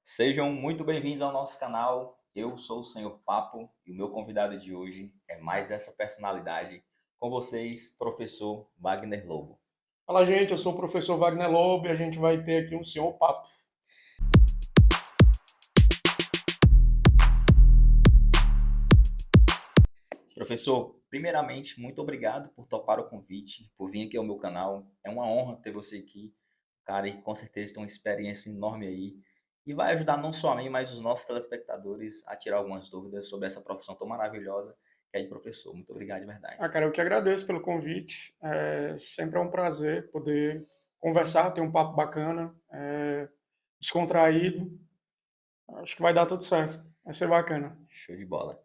Sejam muito bem-vindos ao nosso canal. Eu sou o Senhor Papo e o meu convidado de hoje é mais essa personalidade. Com vocês, professor Wagner Lobo. Fala, gente, eu sou o professor Wagner Lobo e a gente vai ter aqui um senhor papo. Professor, primeiramente, muito obrigado por topar o convite, por vir aqui ao meu canal. É uma honra ter você aqui, cara, e com certeza tem uma experiência enorme aí. E vai ajudar não só a mim, mas os nossos telespectadores a tirar algumas dúvidas sobre essa profissão tão maravilhosa que é de professor. Muito obrigado de verdade. Cara, eu que agradeço pelo convite. Sempre é um prazer poder conversar, ter um papo bacana, descontraído. Acho que vai dar tudo certo. Vai ser bacana. Show de bola.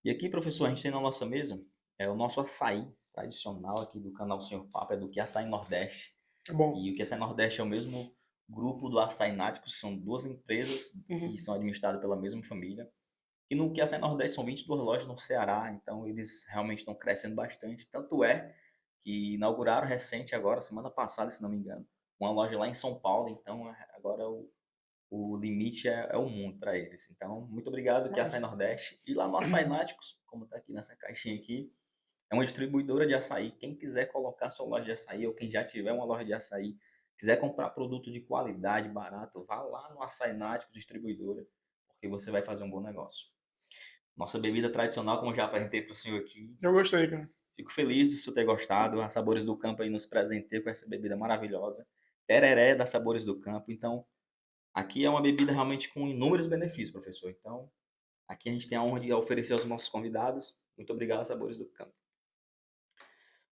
E aqui, professor, a gente tem na nossa mesa o nosso açaí tradicional aqui do canal Senhor Papo, é do Que Açaí Nordeste. É bom. E o Que Açaí Nordeste é o mesmo grupo do Açaí Náticos, são duas empresas que Uhum. são administradas pela mesma família. E no Que Açaí Nordeste são 22 lojas no Ceará, então eles realmente estão crescendo bastante. Tanto é que inauguraram recente agora, semana passada, se não me engano, uma loja lá em São Paulo, então agora o limite é o mundo para eles. Então, muito obrigado, que é Açaí Mas, Nordeste. E lá no Açaí Náticos, como está aqui nessa caixinha aqui, é uma distribuidora de açaí. Quem quiser colocar sua loja de açaí, ou quem já tiver uma loja de açaí, quiser comprar produto de qualidade, barato, vá lá no Açaí Náticos Distribuidora, porque você vai fazer um bom negócio. Nossa bebida tradicional, como já apresentei para o senhor aqui. eu gostei, cara. Fico feliz de você ter gostado. A Sabores do Campo aí nos presenteia com essa bebida maravilhosa. Tereré da Sabores do Campo. Então, aqui é uma bebida realmente com inúmeros benefícios, professor. Então, aqui a gente tem a honra de oferecer aos nossos convidados. Muito obrigado, Sabores do Campo.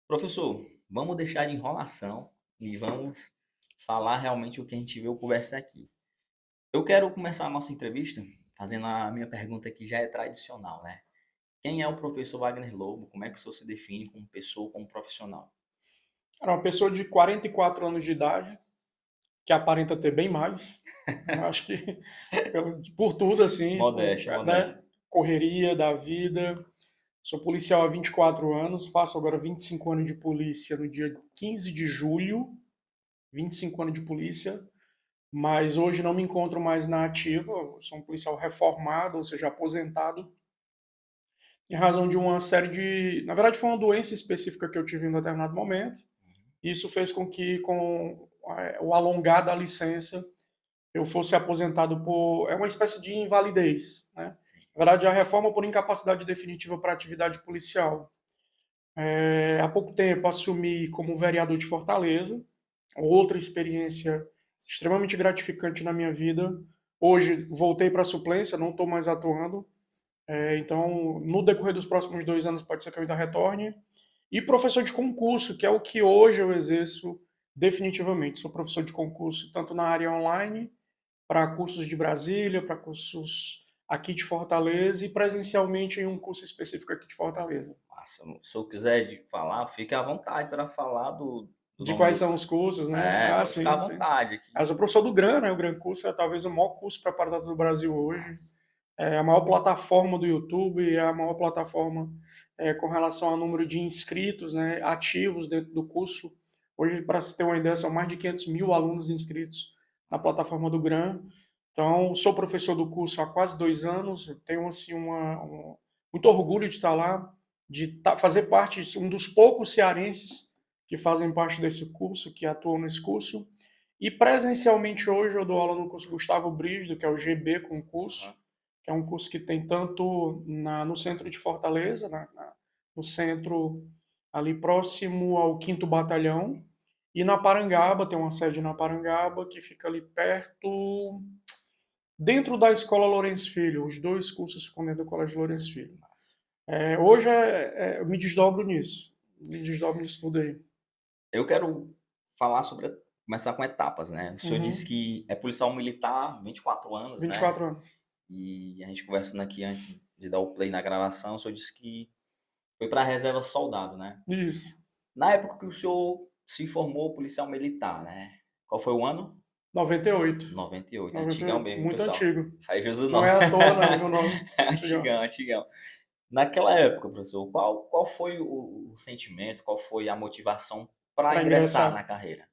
Professor, vamos deixar de enrolação e vamos falar realmente o que a gente veio conversar aqui. Eu quero começar a nossa entrevista fazendo a minha pergunta que já é tradicional, né? Quem é o professor Wagner Lobo? Como é que o senhor se define como pessoa, como profissional? Era uma pessoa de 44 anos de idade, que aparenta ter bem mais. Eu acho que, por tudo, assim, Modéstia, modéstia. né? Correria da vida. Sou policial há 24 anos, faço agora 25 anos de polícia no dia 15 de julho, 25 anos de polícia, mas hoje não me encontro mais na ativa, eu sou um policial reformado, ou seja, aposentado, em razão de uma série de... Na verdade, foi uma doença específica que eu tive em um determinado momento, e isso fez com que, com o alongar da licença, eu fosse aposentado por... É uma espécie de invalidez, né? Na verdade, a reforma por incapacidade definitiva para atividade policial. Há pouco tempo assumi como vereador de Fortaleza, outra experiência extremamente gratificante na minha vida. Hoje voltei para a suplência, não estou mais atuando. Então, no decorrer dos próximos 2 anos, pode ser que eu ainda retorne. E professor de concurso, que é o que hoje eu exerço definitivamente. Sou professor de concurso tanto na área online, para cursos de Brasília, para cursos aqui de Fortaleza e presencialmente em um curso específico aqui de Fortaleza. Massa. Se o senhor quiser falar, fique à vontade para falar do De nome quais do. são os cursos, né? É, Ah, pode ficar à sim, sim. vontade Eu aqui. sou professor do GRAN, né? O GRAN Curso é talvez o maior curso preparador do Brasil hoje. Massa. É a maior plataforma do YouTube, é a maior plataforma com relação ao número de inscritos, né, ativos dentro do curso. Hoje, para se ter uma ideia, são mais de 500 mil alunos inscritos na Massa. plataforma do GRAN. Então, sou professor do curso há quase 2 anos, tenho assim, muito orgulho de estar lá, de fazer parte, um dos poucos cearenses que fazem parte desse curso, que atuam nesse curso. E presencialmente hoje eu dou aula no curso Gustavo Brígido, que é o GB Concurso, Aham. que é um curso que tem tanto no centro de Fortaleza, no centro ali próximo ao 5º Batalhão, e na Parangaba, tem uma sede na Parangaba, que fica ali perto, dentro da Escola Lourenço Filho. Os dois cursos ficam dentro do Colégio Lourenço Filho. Massa. Hoje eu me desdobro nisso, tudo aí. Eu quero falar sobre. Começar com etapas, né? O senhor disse Uhum. que é policial militar, 24 anos, né? 24 anos. E a gente conversando aqui antes de dar o play na gravação, o senhor disse que foi para a reserva soldado, né? Isso. Na época que o senhor se formou policial militar, né? Qual foi o ano? 98. 98, antigão 98. mesmo, hein, Muito pessoal? antigo. Faz Jesus Não não. é à toa, não, meu nome. Antigão. Antigão, antigão. Naquela época, professor, qual foi o sentimento, qual foi a motivação para Para ingressar ingressar. na carreira?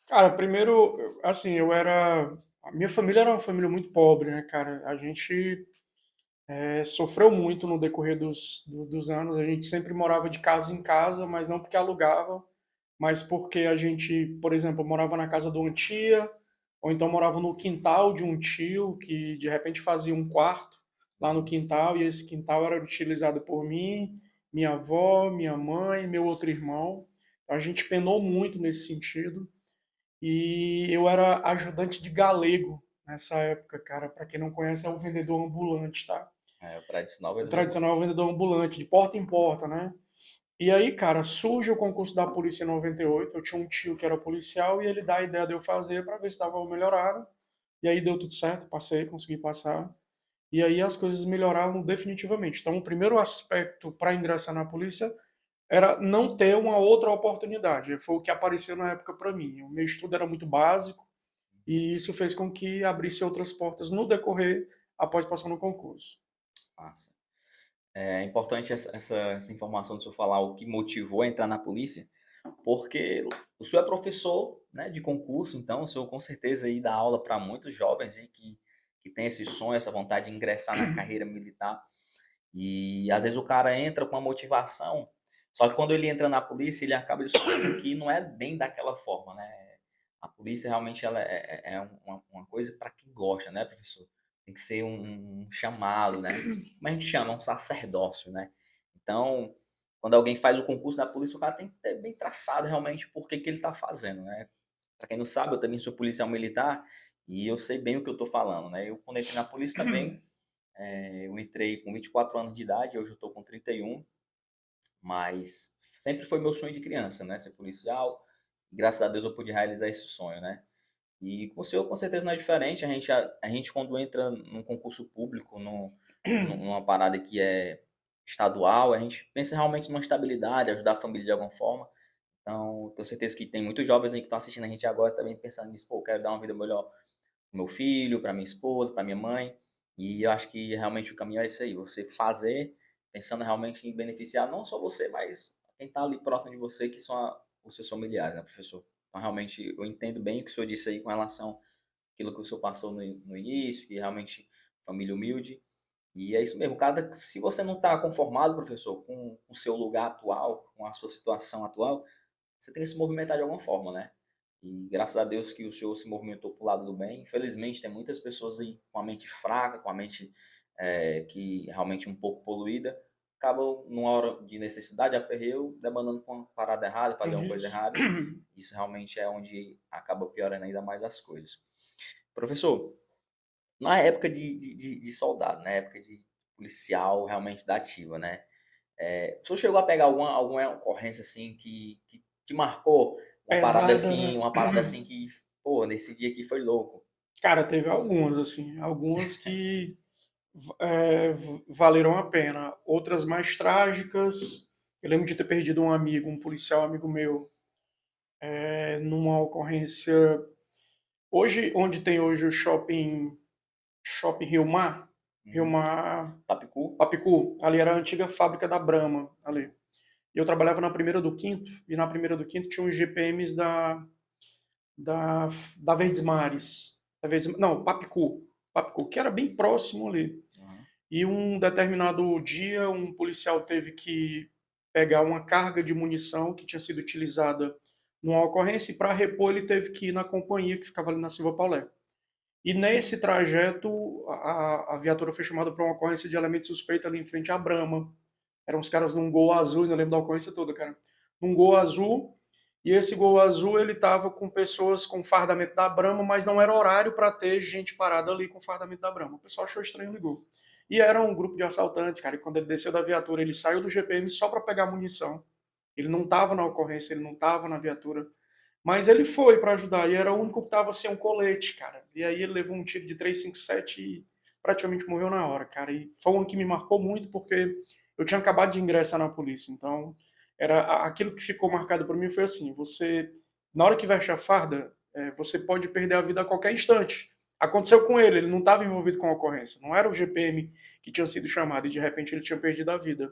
Cara, primeiro, assim, eu era. A minha família era uma família muito pobre, né, cara? A gente sofreu muito no decorrer dos anos. A gente sempre morava de casa em casa, mas não porque alugava, mas porque a gente, por exemplo, morava na casa de uma tia, ou então morava no quintal de um tio que de repente fazia um quarto lá no quintal, e esse quintal era utilizado por mim, minha avó, minha mãe, meu outro irmão. Então, a gente penou muito nesse sentido. E eu era ajudante de galego nessa época, cara. Para quem não conhece, é o vendedor ambulante, tá? É, o tradicional O vendedor tradicional ambulante. vendedor ambulante, de porta em porta, né? E aí, cara, surge o concurso da polícia em 98. Eu tinha um tio que era policial e ele dá a ideia de eu fazer para ver se dava uma melhorada. E aí deu tudo certo, passei, consegui passar. E aí as coisas melhoraram definitivamente. Então, o primeiro aspecto para ingressar na polícia era não ter uma outra oportunidade. Foi o que apareceu na época para mim. O meu estudo era muito básico e isso fez com que abrisse outras portas no decorrer após passar no concurso. Massa. É importante essa informação do senhor falar o que motivou a entrar na polícia, porque o senhor é professor, né, de concurso, então o senhor com certeza aí dá aula para muitos jovens aí que tem esse sonho, essa vontade de ingressar na carreira militar. E às vezes o cara entra com uma motivação, só que quando ele entra na polícia, ele acaba descobrindo que não é bem daquela forma, né? A polícia realmente ela é uma coisa para quem gosta, né, professor? Tem que ser um chamado, né? Como a gente chama? Um sacerdócio, né? Então, quando alguém faz o concurso da polícia, o cara tem que ter bem traçado realmente por que que ele está fazendo, né? Para quem não sabe, eu também sou policial militar e eu sei bem o que eu estou falando, né? Eu, quando entrei na polícia também, eu entrei com 24 anos de idade, hoje eu estou com 31, mas sempre foi meu sonho de criança, né? Ser policial. E graças a Deus eu pude realizar esse sonho, né? E com o senhor com certeza não é diferente. A gente quando entra num concurso público, numa parada que é estadual, a gente pensa realmente numa estabilidade, ajudar a família de alguma forma. Então, tenho certeza que tem muitos jovens aí que estão assistindo a gente agora também pensando nisso, pô, eu quero dar uma vida melhor pro meu filho, para minha esposa, para minha mãe. E eu acho que realmente o caminho é esse aí, você fazer pensando realmente em beneficiar não só você, mas quem está ali próximo de você, que são os seus familiares, né, professor? Então, realmente, eu entendo bem o que o senhor disse aí com relação àquilo que o senhor passou no início, que realmente família humilde. E é isso mesmo, se você não está conformado, professor, com o seu lugar atual, com a sua situação atual, você tem que se movimentar de alguma forma, né? E graças a Deus que o senhor se movimentou para o lado do bem. Infelizmente, tem muitas pessoas aí com a mente fraca, com a mente que realmente um pouco poluída, acabam, numa hora de necessidade, aperreio, demandando com uma parada errada, fazer uma coisa Isso. errada. Isso realmente é onde acaba piorando ainda mais as coisas. Professor, na época de soldado, na época de policial realmente da ativa, né? O senhor chegou a pegar alguma ocorrência assim que te marcou? Pesada, né? Uma parada assim que, pô, nesse dia aqui foi louco. Cara, teve algumas, assim, algumas que valeram a pena, outras mais trágicas. Eu lembro de ter perdido um amigo, um policial amigo meu, numa ocorrência. Hoje, onde tem hoje o shopping Rio Mar, Rio Uhum. Mar Papicu? Papicu, ali era a antiga fábrica da Brahma, ali. E eu trabalhava na primeira do quinto, e na primeira do quinto tinha uns GPMs da, da Verdes Mares. Não, Papicu, que era bem próximo ali. Uhum. E um determinado dia, um policial teve que pegar uma carga de munição que tinha sido utilizada numa ocorrência, e para repor ele teve que ir na companhia que ficava ali na Silva Paulé. E nesse trajeto, a viatura foi chamada para uma ocorrência de elemento suspeito ali em frente à Brahma. Eram os caras num Gol azul, ainda lembro da ocorrência toda, cara. Num Gol azul, e esse Gol azul ele tava com pessoas com fardamento da Brahma, mas não era horário para ter gente parada ali com fardamento da Brahma. O pessoal achou estranho e ligou. E era um grupo de assaltantes, cara, e quando ele desceu da viatura, ele saiu do GPM só para pegar munição. Ele não estava na ocorrência, ele não estava na viatura. Mas ele foi para ajudar e era o único que tava sem um colete, cara. E aí ele levou um tiro de 357 e praticamente morreu na hora, cara. E foi um que me marcou muito porque eu tinha acabado de ingressar na polícia. Então, aquilo que ficou marcado para mim foi assim: você, na hora que veste a farda, você pode perder a vida a qualquer instante. Aconteceu com ele não estava envolvido com a ocorrência. Não era o GPM que tinha sido chamado e de repente ele tinha perdido a vida.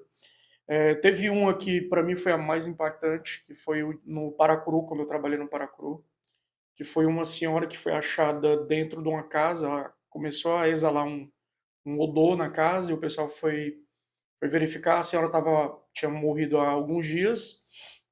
Teve uma que para mim foi a mais impactante, que foi no Paracuru, quando eu trabalhei no Paracuru, que foi uma senhora que foi achada dentro de uma casa, ela começou a exalar um odor na casa e o pessoal foi verificar, a senhora tinha morrido há alguns dias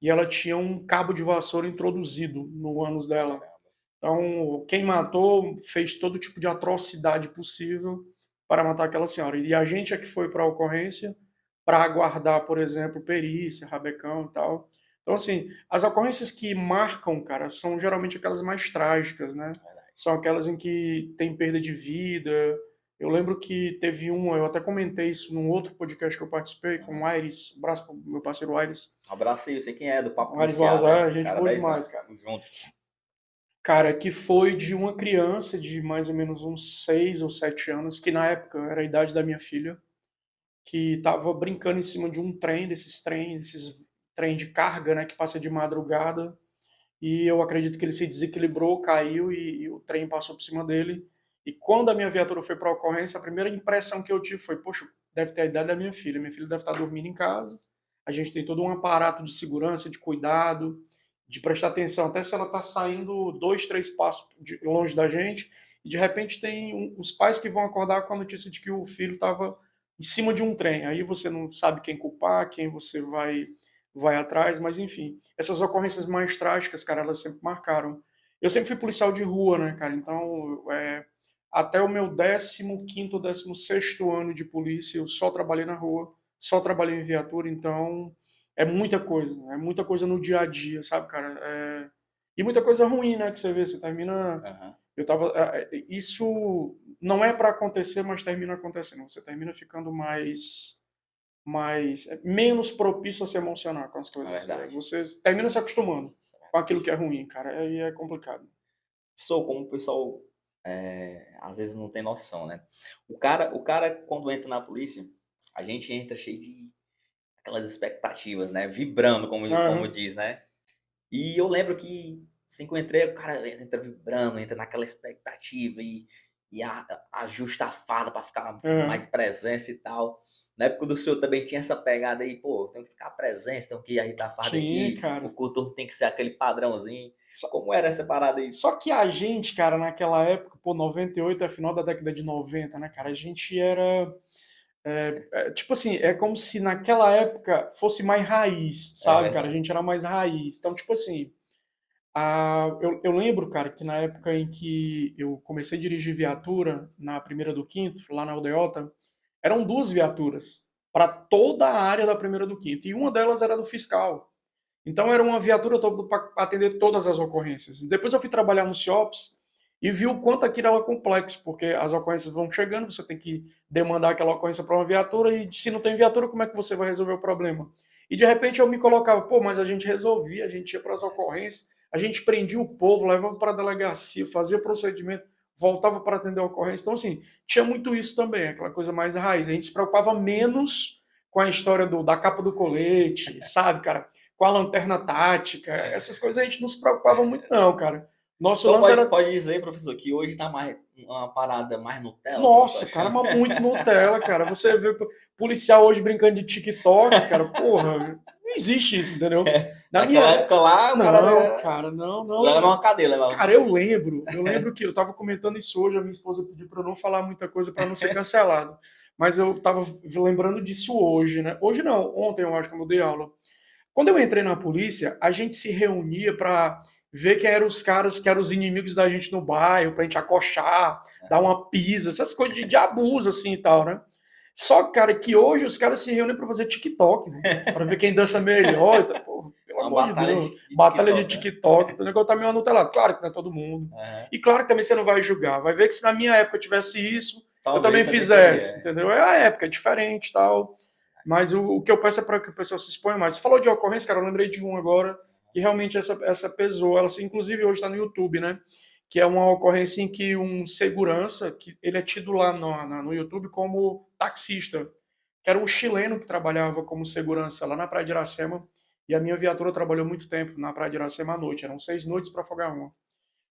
e ela tinha um cabo de vassoura introduzido no ânus dela. Caramba. Então, quem matou fez todo tipo de atrocidade possível para matar aquela senhora. E a gente é que foi para a ocorrência para aguardar, por exemplo, perícia, rabecão e tal. Então, assim, as ocorrências que marcam, cara, são geralmente aquelas mais trágicas, né? Verdade. São aquelas em que tem perda de vida. Eu lembro que teve uma, eu até comentei isso num outro podcast que eu participei com o Uhum. Aires, um abraço pro meu parceiro Aires. Um abraço aí, eu sei quem é, do Papo O Aires Policial, Barros, né? gente Cara, boa 10 demais, anos, cara. tamo junto. Cara, que foi de uma criança de mais ou menos uns 6 ou 7 anos, que na época era a idade da minha filha, que estava brincando em cima de um trem, desses trem de carga, né, que passa de madrugada, e eu acredito que ele se desequilibrou, caiu e o trem passou por cima dele. E quando a minha viatura foi para a ocorrência, a primeira impressão que eu tive foi, poxa, deve ter a idade da minha filha deve estar dormindo em casa, a gente tem todo um aparato de segurança, de cuidado, de prestar atenção, até se ela está saindo 2, 3 passos longe da gente, e de repente tem os pais que vão acordar com a notícia de que o filho estava em cima de um trem. Aí você não sabe quem culpar, quem você vai atrás, mas enfim. Essas ocorrências mais trágicas, cara, elas sempre marcaram. Eu sempre fui policial de rua, né, cara? Então, até o meu 15º, 16º ano de polícia, eu só trabalhei na rua, só trabalhei em viatura, então é muita coisa no dia a dia, sabe, cara? E muita coisa ruim, né, que você vê, você termina... Aham. Isso não é para acontecer, mas termina acontecendo. Você termina ficando menos propício a se emocionar com as É coisas. verdade. Você termina se acostumando Isso é com aquilo verdade. que é ruim, cara. Aí é complicado. Pessoal, como o pessoal às vezes não tem noção, né? O cara, quando entra na polícia, a gente entra cheio de aquelas expectativas, né? Vibrando, como Aham. diz, né? E eu lembro que assim que eu entrei, o cara entra vibrando, entra naquela expectativa e ajusta a farda para ficar mais Aham. presença e tal. Na época do senhor também tinha essa pegada aí, pô, tem que ficar presença, tem que agitar a farda Tinha, aqui, o cara. coturno tem que ser aquele padrãozinho. Só, Como era essa parada aí? só que a gente, cara, naquela época, pô, 98 é final da década de 90, né, cara? A gente era. Tipo assim, é como se naquela época fosse mais raiz, É sabe, cara? A verdade. gente era mais raiz. Então, tipo assim, eu lembro, cara, que na época em que eu comecei a dirigir viatura, na primeira do Quinto, lá na Aldeota, eram 2 viaturas para toda a área da primeira do Quinto, e uma delas era do fiscal. Então era uma viatura para atender todas as ocorrências. Depois eu fui trabalhar no CIOPS e vi o quanto aquilo era complexo, porque as ocorrências vão chegando, você tem que demandar aquela ocorrência para uma viatura, e se não tem viatura, como é que você vai resolver o problema? E de repente eu me colocava, pô, mas a gente resolvia, a gente ia para as ocorrências, a gente prendia o povo, levava para a delegacia, fazia procedimento, voltava para atender a ocorrência. Então, assim, tinha muito isso também, aquela coisa mais raiz. A gente se preocupava menos com a história da capa do colete, sabe, cara? Com a lanterna tática, essas coisas a gente não se preocupava muito, não, cara. Nosso Então lance pode, era. pode dizer, professor, que hoje tá mais uma parada mais Nutella, como eu tô Nossa, cara, achando. mas muito Nutella, cara. Você vê policial hoje brincando de TikTok, cara, porra, não existe isso, entendeu? Na Naquela minha. época lá, o cara Não, era. cara, não, não. Leva uma cadeira, levava. Cara, eu lembro que eu tava comentando isso hoje, a minha esposa pediu pra eu não falar muita coisa pra não ser cancelado. Mas eu tava lembrando disso hoje, né? Hoje não, ontem eu acho que eu dei aula. Quando eu entrei na polícia, a gente se reunia para ver quem eram os caras que eram os inimigos da gente no bairro, pra gente acochar, dar uma pisa, essas coisas de abuso assim e tal, né? Só, cara, que hoje os caras se reúnem para fazer TikTok, mano, pra ver quem dança melhor. Então, pô, pelo Uma amor de batalha Deus, de batalha de TikTok, né? TikTok, o negócio tá meio anutelado. Claro que não é todo mundo. Aham. E claro que também você não vai julgar. Vai ver que se na minha época tivesse isso, eu também Talvez também teria. fizesse, entendeu? É a época, é diferente e tal. Mas o que eu peço é para que o pessoal se exponha mais. Você falou de ocorrência, cara, eu lembrei de um agora, que realmente essa pesou. Ela, inclusive, hoje está no YouTube, né? Que é uma ocorrência em que um segurança, que ele é tido lá no YouTube como taxista, que era um chileno que trabalhava como segurança lá na Praia de Iracema, e a minha viatura trabalhou muito tempo na Praia de Iracema à noite, eram 6 noites para afogar uma.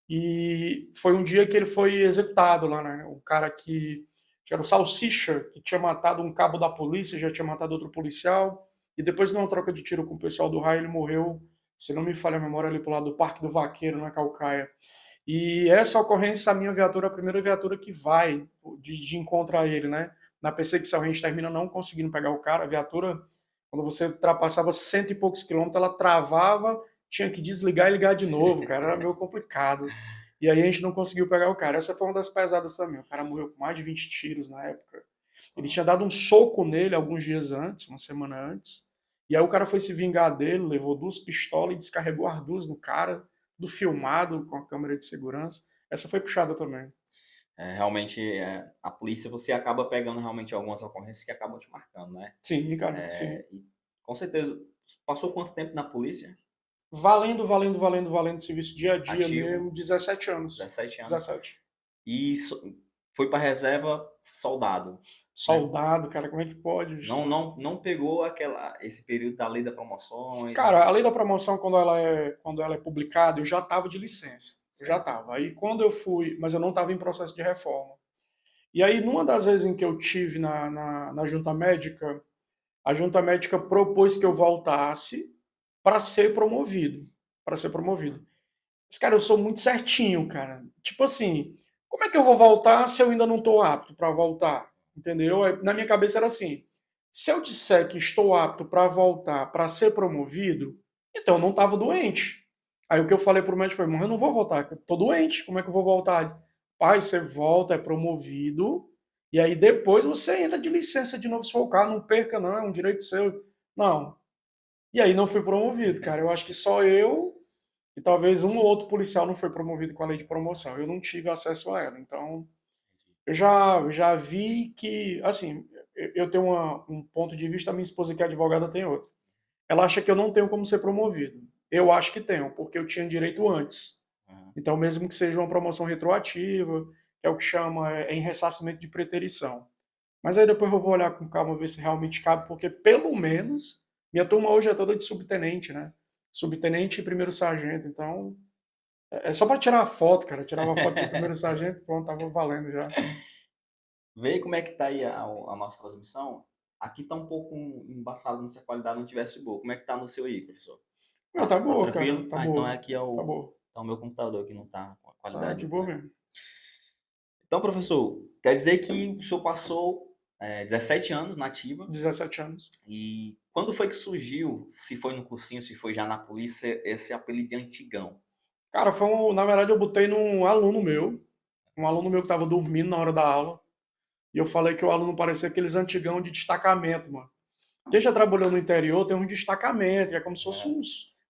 E foi um dia que ele foi executado lá, né? O cara que era o Salsicha, que tinha matado um cabo da polícia, já tinha matado outro policial, e depois de uma troca de tiro com o pessoal do raio, ele morreu, se não me falha a memória, ali pro lado do Parque do Vaqueiro, na Calcaia. E essa ocorrência, a minha viatura é a primeira viatura que vai de encontro a ele, né? Na perseguição, a gente termina não conseguindo pegar o cara. A viatura, quando você ultrapassava cento e poucos quilômetros, ela travava, tinha que desligar e ligar de novo, cara. Era meio complicado. E aí a gente não conseguiu pegar o cara. Essa foi uma das pesadas também. O cara morreu com mais de 20 tiros na época. Ele tinha dado um soco nele alguns dias antes, uma semana antes. E aí o cara foi se vingar dele, levou duas pistolas e descarregou as duas no cara, do filmado com a câmera de segurança. Essa foi puxada também. Realmente, a polícia, você acaba pegando realmente algumas ocorrências que acabam te marcando, né? Sim, cara, sim. E, com certeza, passou quanto tempo na polícia? Valendo, valendo, valendo, valendo serviço dia a dia Ativo, mesmo, 17 anos. 17 anos. 17. E foi para reserva soldado, né? Soldado, cara, como é que pode? Não pegou esse período da lei da promoções. Cara, a lei da promoção, quando ela é publicada, eu já estava de licença. Eu já Certo. estava. Aí quando eu fui, mas eu não estava em processo de reforma. E aí, numa das vezes em que eu tive na junta médica, a junta médica propôs que eu voltasse para ser promovido. Para ser promovido. Mas, cara, eu sou muito certinho, cara. Tipo assim, como é que eu vou voltar se eu ainda não estou apto para voltar? Entendeu? Aí, na minha cabeça era assim: se eu disser que estou apto para voltar, para ser promovido, então eu não estava doente. Aí o que eu falei pro médico foi: mas eu não vou voltar, eu tô doente, como é que eu vou voltar? Pai, você volta, é promovido, e aí depois você entra de licença de novo se for o caso, não perca não, é um direito seu. Não. E aí não fui promovido, cara. Eu acho que só eu e talvez um ou outro policial não foi promovido com a lei de promoção. Eu não tive acesso a ela. Então, eu já vi que, assim, eu tenho um ponto de vista, a minha esposa que é advogada tem outro. Ela acha que eu não tenho como ser promovido. Eu acho que tenho, porque eu tinha direito antes. Uhum. Então, mesmo que seja uma promoção retroativa, que é o que chama em ressarcimento de preterição. Mas aí depois eu vou olhar com calma, ver se realmente cabe, porque pelo menos minha turma hoje é toda de subtenente, né? Subtenente e primeiro sargento. Então, é só para tirar a foto, cara. Eu tirava a foto de primeiro sargento, pronto, tava valendo já. Vê como é que tá aí a nossa transmissão. Aqui tá um pouco embaçado se a qualidade não tivesse boa. Como é que tá no seu aí, professor? Não, tá Tá boa, cara. tranquilo? Tá Então boa. aqui é Tá o, boa. então o meu computador que não tá com a Tá qualidade de muito boa legal. mesmo. Então, professor, quer dizer que o senhor passou 17 anos na ativa 17 anos. e quando foi que surgiu, se foi no cursinho, se foi já na polícia, esse apelido de antigão? Cara, na verdade eu botei num aluno meu. Um aluno meu que tava dormindo na hora da aula. E eu falei que o aluno parecia aqueles antigão de destacamento, mano. Quem já trabalhou no interior tem um destacamento, que é como se fosse É.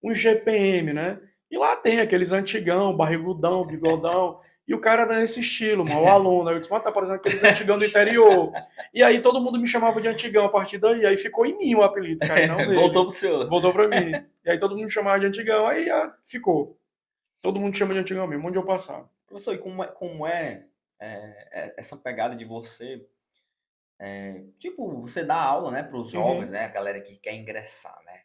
uns GPM, né? E lá tem aqueles antigão, barrigudão, bigodão. E o cara era nesse estilo, mano, o aluno. Aí eu disse, mano, tá parecendo aqueles antigão do interior. E aí todo mundo me chamava de antigão a partir daí. Aí ficou em mim o apelido, cara, e não Voltou nele. pro senhor. Voltou pra mim. E aí todo mundo me chamava de antigão. Aí ficou. Todo mundo chama de antigão mesmo, onde eu passar. Professor, e essa pegada de você, tipo, você dá aula, né, para os jovens, Uhum. né, a galera que quer ingressar, né?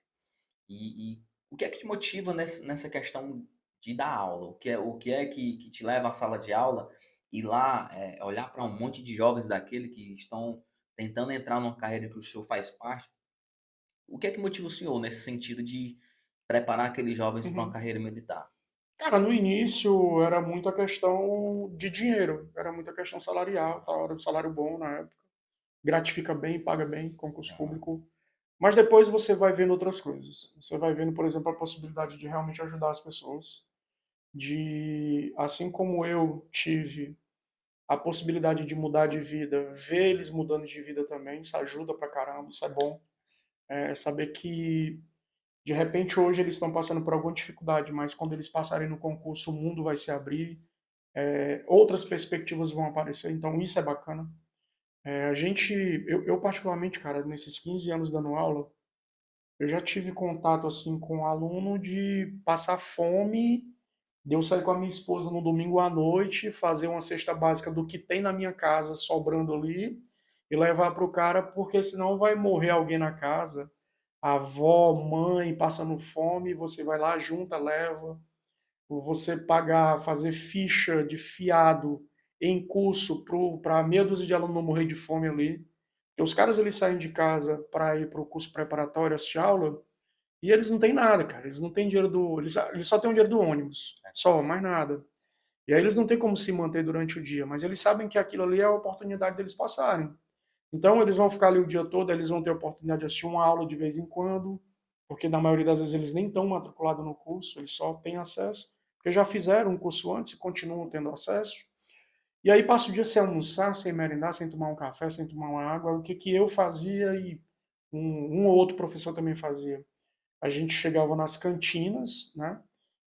E o que é que te motiva nessa questão de dar aula? O que é que te leva à sala de aula e lá olhar para um monte de jovens daquele que estão tentando entrar numa carreira que o senhor faz parte? O que é que motiva o senhor nesse sentido de preparar aqueles jovens para uma Uhum. carreira militar? Cara, no início era muita questão de dinheiro, era muita questão salarial, tá? Hora do salário bom na época. Gratifica bem, paga bem, concurso Aham. público. Mas depois você vai vendo outras coisas. Você vai vendo, por exemplo, a possibilidade de realmente ajudar as pessoas, de, assim como eu tive a possibilidade de mudar de vida, ver eles mudando de vida também, isso ajuda pra caramba, isso é bom. É saber que, de repente, hoje eles estão passando por alguma dificuldade, mas quando eles passarem no concurso, o mundo vai se abrir, outras perspectivas vão aparecer, então isso é bacana. Eu particularmente, cara, nesses 15 anos dando aula, eu já tive contato assim com aluno de passar fome, de eu sair com a minha esposa no domingo à noite, fazer uma cesta básica do que tem na minha casa sobrando ali e levar para o cara, porque senão vai morrer alguém na casa, avó, mãe passando fome, você vai lá, junta, leva. Ou você pagar, fazer ficha de fiado em curso para meia dúzia de alunos não morrer de fome ali. Porque os caras eles saem de casa para ir para o curso preparatório, assistir aula, e eles não têm nada, cara. Eles não têm dinheiro do. Eles só têm o dinheiro do ônibus. Só, mais nada. E aí eles não têm como se manter durante o dia, mas eles sabem que aquilo ali é a oportunidade deles passarem. Então eles vão ficar ali o dia todo, eles vão ter a oportunidade de assistir uma aula de vez em quando, porque na maioria das vezes eles nem estão matriculados no curso, eles só têm acesso, porque já fizeram um curso antes e continuam tendo acesso. E aí passa o dia sem almoçar, sem merendar, sem tomar um café, sem tomar uma água. O que que eu fazia e um ou outro professor também fazia? A gente chegava nas cantinas, né?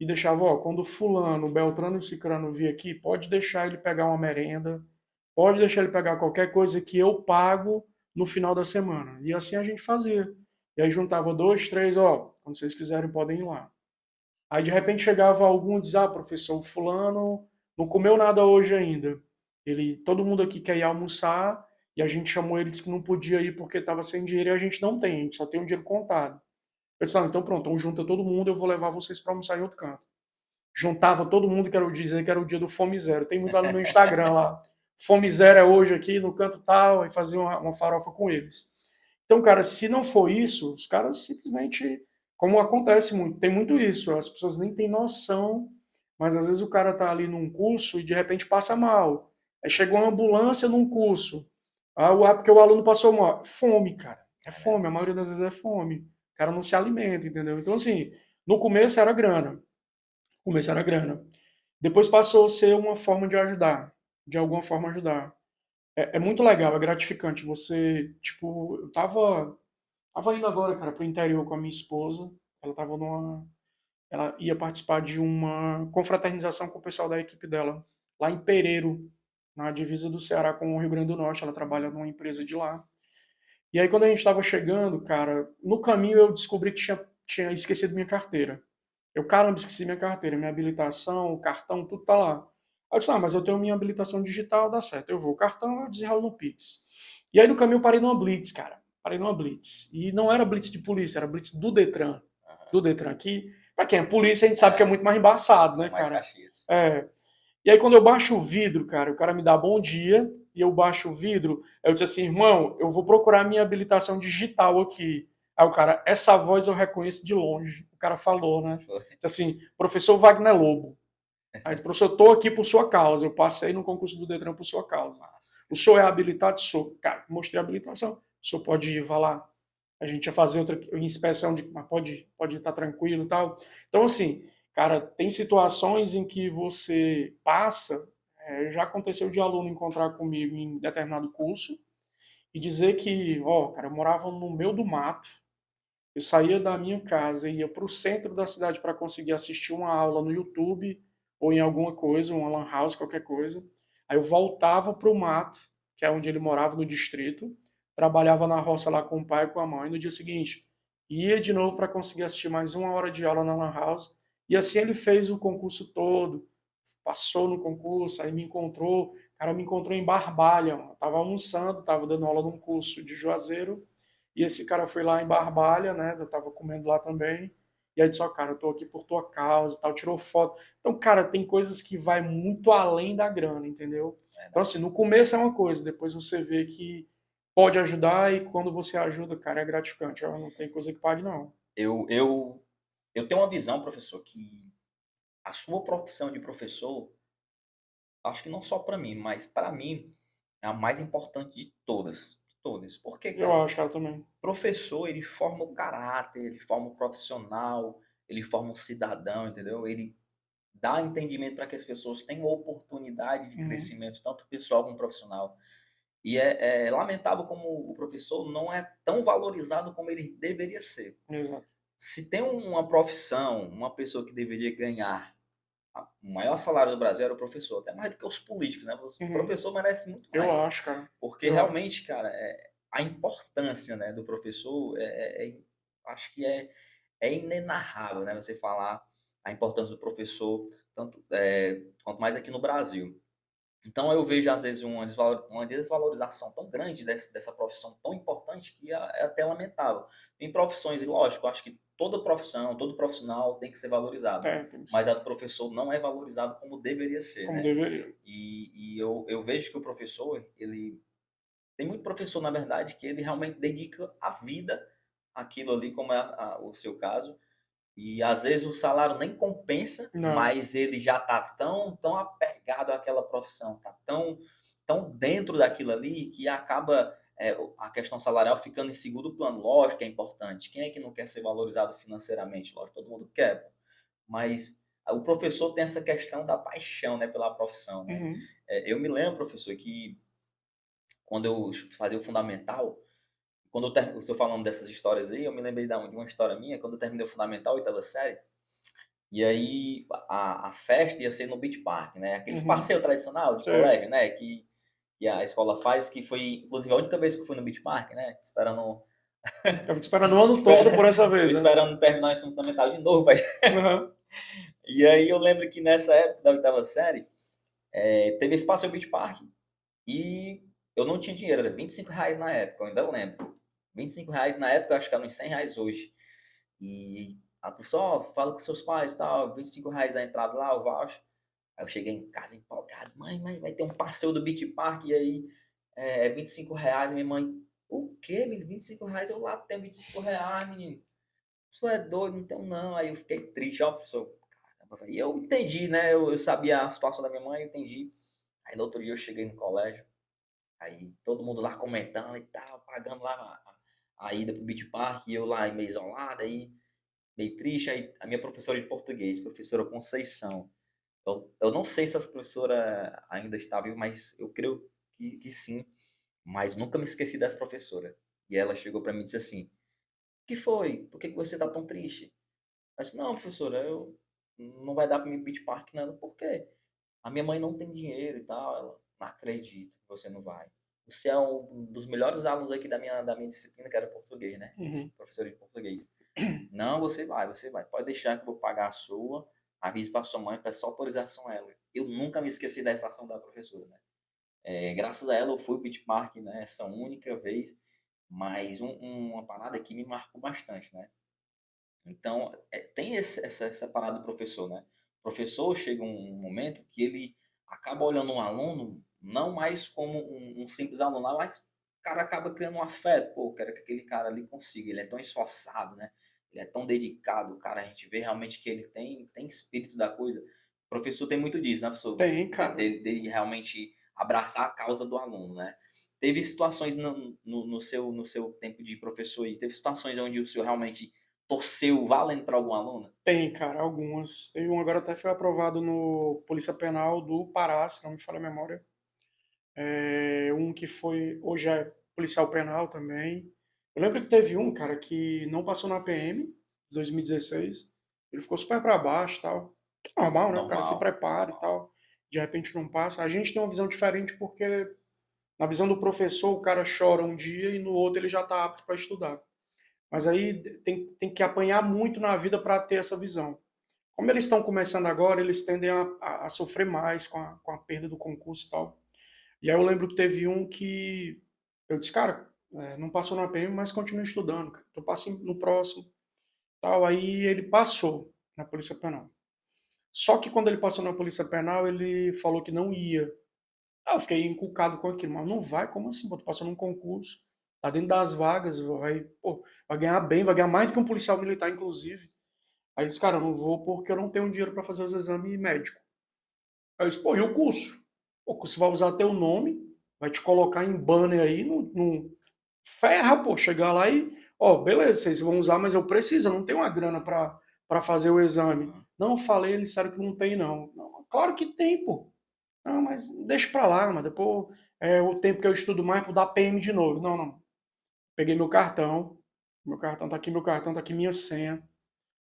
E deixava, ó, quando fulano, Beltrano e Cicrano vir aqui, pode deixar ele pegar uma merenda, pode deixar ele pegar qualquer coisa que eu pago no final da semana. E assim a gente fazia. E aí juntava dois, três, ó, quando vocês quiserem podem ir lá. Aí de repente chegava algum e dizia, ah, professor, o fulano não comeu nada hoje ainda. Todo mundo aqui quer ir almoçar e a gente chamou ele, disse que não podia ir porque estava sem dinheiro e a gente não tem, a gente só tem um dinheiro contado. Eu disse, ah, então pronto, então junta todo mundo, eu vou levar vocês para almoçar em outro canto. Juntava todo mundo, quero dizer que era o dia do Fome Zero. Tem muito lá no meu Instagram lá. Fome Zero é hoje aqui no canto tal, e fazer uma farofa com eles. Então, cara, se não for isso, os caras simplesmente, como acontece muito, tem muito isso, as pessoas nem têm noção, mas às vezes o cara tá ali num curso e de repente passa mal. Aí chegou uma ambulância num curso. Porque o aluno passou mal. Fome, cara. É fome, a maioria das vezes é fome. O cara não se alimenta, entendeu? Então, assim, no começo era grana. No começo era grana. Depois passou a ser uma forma de ajudar, de alguma forma ajudar. É muito legal, é gratificante. Você, tipo, tava indo agora, cara, pro interior com a minha esposa. Ela tava ela ia participar de uma confraternização com o pessoal da equipe dela, lá em Pereiro, na divisa do Ceará com o Rio Grande do Norte. Ela trabalha numa empresa de lá. E aí, quando a gente estava chegando, cara, no caminho eu descobri que tinha esquecido minha carteira. Eu, caramba, esqueci minha carteira, minha habilitação, o cartão, tudo tá lá. Aí eu disse, ah, mas eu tenho minha habilitação digital, dá certo. Eu vou, o cartão eu desenrolo no Pix. E aí no caminho eu parei numa Blitz, cara. Parei numa Blitz. E não era Blitz de polícia, era Blitz do Detran. Do Detran aqui. Pra quem é polícia, a gente sabe que é muito mais embaçado, né, São mais cara? caxias. É. E aí, quando eu baixo o vidro, cara, o cara me dá bom dia, e eu baixo o vidro, eu disse assim, irmão, eu vou procurar minha habilitação digital aqui. Aí o cara, essa voz eu reconheço de longe. O cara falou, né? Foi. Disse assim, professor Wagner Lobo. Aí, professor, eu tô aqui por sua causa. Eu passei no concurso do Detran por sua causa. Massa. O senhor é habilitado? Sou. Cara, mostrei a habilitação. O senhor pode ir, vá lá. A gente ia fazer outra inspeção de, mas pode estar tranquilo e tal. Então, assim, cara, tem situações em que você passa. Já aconteceu de aluno encontrar comigo em determinado curso e dizer que, ó, cara, eu morava no meio do mato. Eu saía da minha casa e ia para o centro da cidade para conseguir assistir uma aula no YouTube ou em alguma coisa, uma lan house, qualquer coisa. Aí eu voltava para o mato, que é onde ele morava no distrito, trabalhava na roça lá com o pai e com a mãe. No dia seguinte, ia de novo para conseguir assistir mais uma hora de aula na lan house. E assim ele fez o concurso todo, passou no concurso, aí me encontrou, o cara me encontrou em Barbalha, mano. Tava almoçando, tava dando aula num curso de Juazeiro, e esse cara foi lá em Barbalha, né? Eu tava comendo lá também. E aí disse, ó, cara, eu tô aqui por tua causa e tal, tirou foto. Então, cara, tem coisas que vai muito além da grana, entendeu? Então, Verdade. assim, no começo é uma coisa, depois você vê que pode ajudar e quando você ajuda, cara, é gratificante. Ó, não tem coisa que pague, não. Eu, eu, eu tenho uma visão, professor, que a sua profissão de professor, acho que não só para mim, mas para mim, é a mais importante de todas. De todas. Por quê, Eu cara? acho, cara, também. Professor, ele forma o caráter, ele forma o profissional, ele forma um cidadão, entendeu? Ele dá entendimento para que as pessoas tenham oportunidade de Uhum. crescimento, tanto pessoal como profissional. E é lamentável como o professor não é tão valorizado como ele deveria ser. Exato. Se tem uma profissão, uma pessoa que deveria ganhar o maior salário do Brasil era o professor, até mais do que os políticos, né? O Uhum. professor merece muito Eu mais, acho, cara. porque Eu acho. realmente, cara, a importância, né, do professor acho que é inenarrável, né? Você falar a importância do professor, tanto quanto mais aqui no Brasil. Então eu vejo às vezes uma desvalorização tão grande dessa profissão tão importante que é até lamentável. Em profissões, e lógico, eu acho que toda profissão, todo profissional tem que ser valorizado, Tem que mas ser. a do professor não é valorizado como deveria ser, Como né? deveria. E eu vejo que o professor, ele tem muito professor, na verdade, que ele realmente dedica a vida àquilo ali, como é o seu caso, E às vezes o salário nem compensa, Não. mas ele já tá tão apegado àquela profissão, tá tão dentro daquilo ali que acaba, a questão salarial ficando em segundo plano. Lógico que é importante, quem é que não quer ser valorizado financeiramente? Lógico, todo mundo quer, mas o professor tem essa questão da paixão, né, pela profissão, né. Uhum. Eu me lembro, professor, que quando eu fazia o fundamental, quando eu ter você falando dessas histórias aí, eu me lembrei de uma história minha, quando eu terminei o fundamental, oitava série, e aí a festa ia ser no Beach Park, né, aqueles Uhum. passeio tradicional de Sei. colégio, né, que a escola faz, que foi inclusive a única vez que eu fui no Beach Park, né, esperando Tava te esperando o ano todo por espe essa eu vez, né? esperando terminar o ensino fundamental de novo. Aí Aham. e aí eu lembro que nessa época da oitava série, teve esse passeio Beach Park, e eu não tinha dinheiro, era R$ 25 na época, eu ainda lembro. R$ 25 na época, eu acho que é uns R$ 100 hoje. E a pessoa: "Ó, fala com seus pais, e tal, R$ 25 a entrada lá, o voucher". Aí eu cheguei em casa empolgado: "Mãe, vai ter um passeio do Beach Park, e aí, é R$ 25". E minha mãe: "O quê, menino, R$ 25? Eu lá tenho R$ 25, menino. Tu é doido, não tenho não". Aí eu fiquei triste, ó, professor, caramba, velho. E eu entendi, né, eu sabia a situação da minha mãe, eu entendi. Aí no outro dia eu cheguei no colégio, aí todo mundo lá comentando e tal, pagando lá a ida pro Beach Park, e eu lá meio isolado, aí meio triste. Aí a minha professora de português, professora Conceição, eu não sei se essa professora ainda está viva, mas eu creio que sim, mas nunca me esqueci dessa professora. E ela chegou para mim e disse assim: "O que foi? Por que que você está tão triste?". Eu disse: "Não, professora, eu não vai dar para mim ir Beach Park não". "Por quê?". "A minha mãe não tem dinheiro e tal". Ela: "Não acredito que você não vai. Você é um dos melhores alunos aqui da minha disciplina", que era português, né, Uhum. professora de português. "Não, você vai. Pode deixar que eu vou pagar a sua, avise para sua mãe, peça só autorização a ela". Eu nunca me esqueci dessa ação da professora, né. Graças a ela eu fui ao Beach Park, né, essa única vez, mas uma parada que me marcou bastante, né. Então, tem essa parada do professor, né. O professor chega um momento que ele acaba olhando um aluno não mais como um simples aluno lá, mas o cara acaba criando um afeto: "Pô, eu quero que aquele cara ali consiga, ele é tão esforçado, né, ele é tão dedicado, o cara, a gente vê realmente que ele tem espírito da coisa". O professor tem muito disso, né, professor, Tem, cara. dele realmente abraçar a causa do aluno, né. Teve situações no seu tempo de professor aí, teve situações onde o senhor realmente torceu valendo para algum aluno? Tem, cara, algumas. Teve um agora até foi aprovado no Polícia Penal do Pará, se não me falha a memória. Um que foi, hoje é policial penal também. Eu lembro que teve um, cara, que não passou na PM, 2016. Ele ficou super pra baixo e tal. Que é normal, né? O cara se Normal, prepara e normal. tal. De repente não passa. A gente tem uma visão diferente porque, na visão do professor, o cara chora um dia e no outro ele já tá apto para estudar. Mas aí tem que apanhar muito na vida para ter essa visão. Como eles estão começando agora, eles tendem a sofrer mais com a perda do concurso e tal. E aí eu lembro que teve um que eu disse, cara, não passou na PM, mas continua estudando, cara. Então passe no próximo, tal. Aí ele passou na Polícia Penal. Só que quando ele passou na Polícia Penal, ele falou que não ia. Aí eu fiquei encucado com aquilo, mas não vai? Como assim? Pô, tu passou num concurso, tá dentro das vagas, vai ganhar bem, vai ganhar mais do que um policial militar, inclusive. Aí ele disse, cara, eu não vou porque eu não tenho dinheiro para fazer os exames médicos. Aí eu disse, pô, e o curso? O curso vai usar teu nome, vai te colocar em banner aí, ferra, pô, chegar lá e, ó, beleza, vocês vão usar, mas eu preciso, eu não tenho uma grana pra fazer o exame. Aham. Não, falei, eles disseram que não tem, não. Não, claro que tem, pô. Não, mas deixa pra lá, mas depois o tempo que eu estudo mais por dar PM de novo. Não, não. Peguei meu cartão tá aqui minha senha.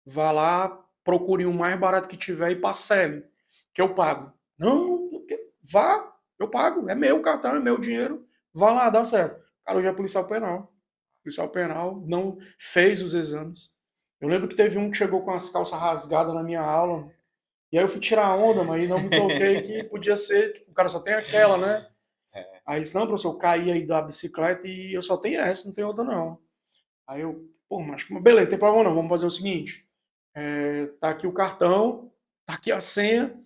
Vá lá, procure o mais barato que tiver e parcele, que eu pago. Não, vá, eu pago, é meu cartão, é meu dinheiro, vá lá, dá certo. Cara, hoje é policial penal. Policial penal não fez os exames. Eu lembro que teve um que chegou com as calças rasgadas na minha aula, e aí eu fui tirar a onda, mas não me toquei que podia ser, tipo, o cara só tem aquela, né? É. Aí ele disse, não, professor, eu caí aí da bicicleta e eu só tenho essa, não tem outra não. Aí eu, pô, mas beleza, não tem problema não, vamos fazer o seguinte, tá aqui o cartão, tá aqui a senha,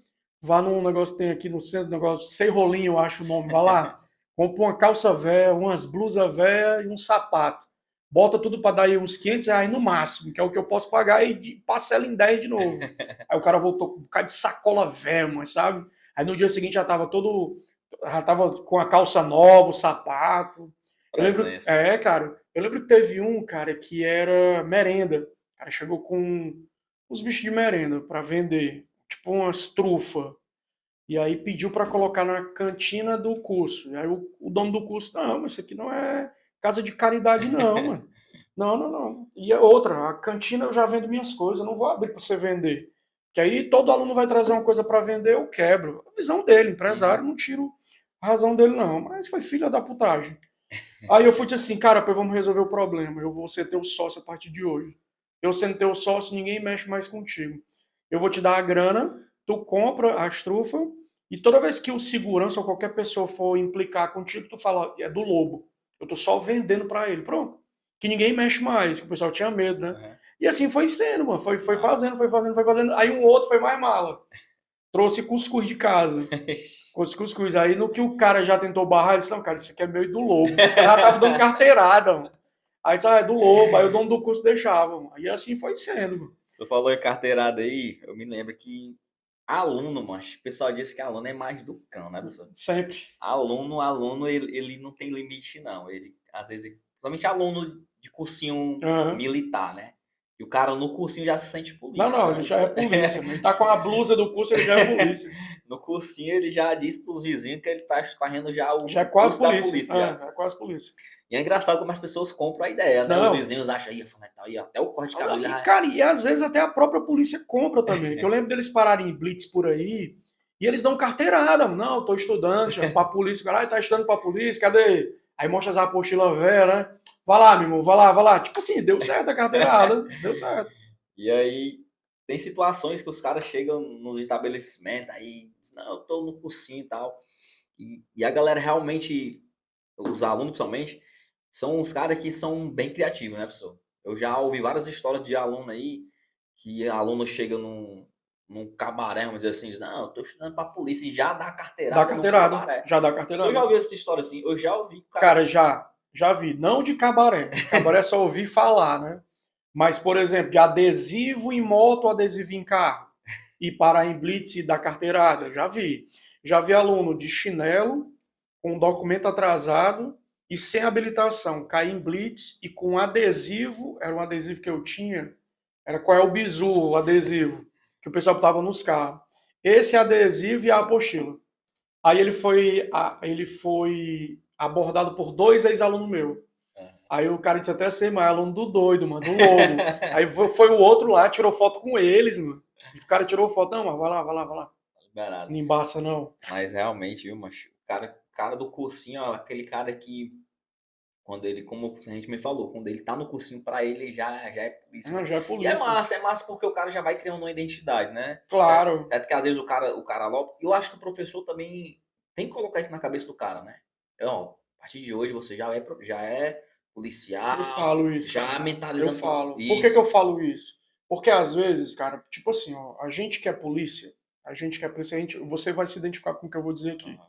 vá num negócio que tem aqui no centro, negócio, Sei Rolinho, eu acho o nome, vá lá, compra uma calça véia, umas blusas véia e um sapato. bota tudo para dar aí uns R$ 500 no máximo, que é o que eu posso pagar, e parcela em 10 de novo. Aí o cara voltou com um bocado de sacola velha, mas sabe? Aí no dia seguinte já tava com a calça nova, o sapato. Eu lembro, Presença. cara, eu lembro que teve um, cara, que era merenda. O cara chegou com uns bichos de merenda para vender, tipo umas trufa. E aí pediu para colocar na cantina do curso. E aí o dono do curso, não, mas isso aqui não é casa de caridade, não, mano. Não, não, não. E a outra, a cantina eu já vendo minhas coisas, eu não vou abrir para você vender. Que aí todo aluno vai trazer uma coisa para vender, eu quebro. A visão dele, empresário, Uhum. não tiro a razão dele, não. Mas foi filha da putagem. Aí eu fui dizer assim, cara, pô, vamos resolver o problema. Eu vou ser teu sócio a partir de hoje. Eu sendo teu sócio, ninguém mexe mais contigo. Eu vou te dar a grana, tu compra as trufas, e toda vez que o segurança ou qualquer pessoa for implicar contigo, tu fala, é do lobo. Eu tô só vendendo pra ele. Pronto. Que ninguém mexe mais, que o pessoal tinha medo, né? Uhum. E assim foi sendo, mano. Foi fazendo, Massa. foi fazendo, foi fazendo. Aí um outro foi mais mala. Trouxe cuscuz de casa. Cuscuz. Aí no que o cara já tentou barrar, ele disse, não, cara, isso aqui é meio do lobo. Os caras já estavam dando carteirada, mano. Aí disse, é do lobo. Aí o dono do curso deixava, mano. E assim foi sendo, mano. Você falou em carteirada aí, eu me lembro que aluno, mas o pessoal disse que aluno é mais do cão, né, pessoal? Sempre. Aluno, ele não tem limite, não. Ele, às vezes, principalmente aluno de cursinho Aham. militar, né? E o cara no cursinho já se sente Não, polícia, não, né? ele já Isso, é polícia, mano. Ele tá com a blusa do curso, ele já é polícia. no cursinho ele já diz pros vizinhos que ele tá fazendo já Já é o quase curso da polícia. polícia, já. É quase polícia. E é engraçado como as pessoas compram a ideia, né? Os Não. vizinhos acham, aí, aí até o corte de cabelo E, já... cara, e às vezes até a própria polícia compra também. Que eu lembro deles pararem em blitz por aí e eles dão carteirada. Não, eu tô estudando, chama pra polícia. Cara, tá estudando pra polícia, cadê? Aí mostra as apostilas velhas, né? Vai lá, meu irmão, vai lá, vai lá. Tipo assim, deu certo a carteirada, deu certo. E aí, tem situações que os caras chegam nos estabelecimentos, aí, dizem, não, eu tô no cursinho e tal. E a galera realmente, os alunos principalmente, são uns caras que são bem criativos, né, pessoal? Eu já ouvi várias histórias de aluno aí, que aluno chega num cabaré, vamos dizer assim, diz, não, eu tô estudando pra polícia e já dá Dá carteirada no carteirada, cabaré. já dá O senhor já carteirada. ouviu essa história assim? Eu já ouvi que o Cara, cara... já vi. Não de cabaré. Cabaré é só ouvir falar, né? Mas, por exemplo, de adesivo em moto, adesivo em carro. E parar em blitz e dar carteirada, já vi. Já vi aluno de chinelo, com documento atrasado e sem habilitação, cair em blitz e com adesivo, era um adesivo que eu tinha, era qual é o bizu, o adesivo, que o pessoal botava nos carros. Esse adesivo e a apostila. Aí ele foi abordado por dois ex-alunos meus. Aí o cara disse até ser mais aluno do doido, mano, do lobo. Aí foi o outro lá, tirou foto com eles, mano. O cara tirou foto, não, mas vai lá, vai lá, vai lá. Liberado. Não embaça, não. Mas realmente, viu, mas o cara do cursinho, ó, aquele cara que, quando ele, como a gente me falou, quando ele tá no cursinho, pra ele já é polícia, Ah, né? já é E polícia. é massa porque o cara já vai criando uma identidade, né? Certo, Claro. certo que às vezes o cara logo. Eu acho que o professor também tem que colocar isso na cabeça do cara, né? Ó, a partir de hoje você já é Eu policial, falo isso, já cara. Eu mentalizando falo. Por que eu isso. falo isso? Porque às vezes, cara, tipo assim, ó, a gente que é polícia, você vai se identificar com o que eu vou dizer aqui. Aham.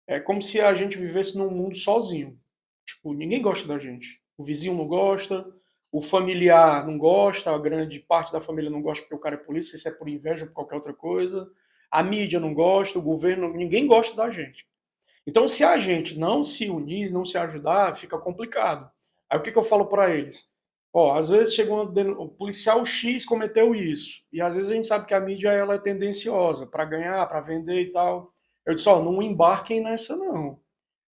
É como se a gente vivesse num mundo sozinho. Tipo, ninguém gosta da gente. O vizinho não gosta, o familiar não gosta, a grande parte da família não gosta porque o cara é polícia, isso é por inveja ou por qualquer outra coisa. A mídia não gosta, o governo, ninguém gosta da gente. Então, se a gente não se unir, não se ajudar, fica complicado. Aí o que eu falo para eles? Ó, às vezes chega o policial X cometeu isso, e às vezes a gente sabe que a mídia ela é tendenciosa para ganhar, para vender e tal. Eu disse, ó, não embarquem nessa não.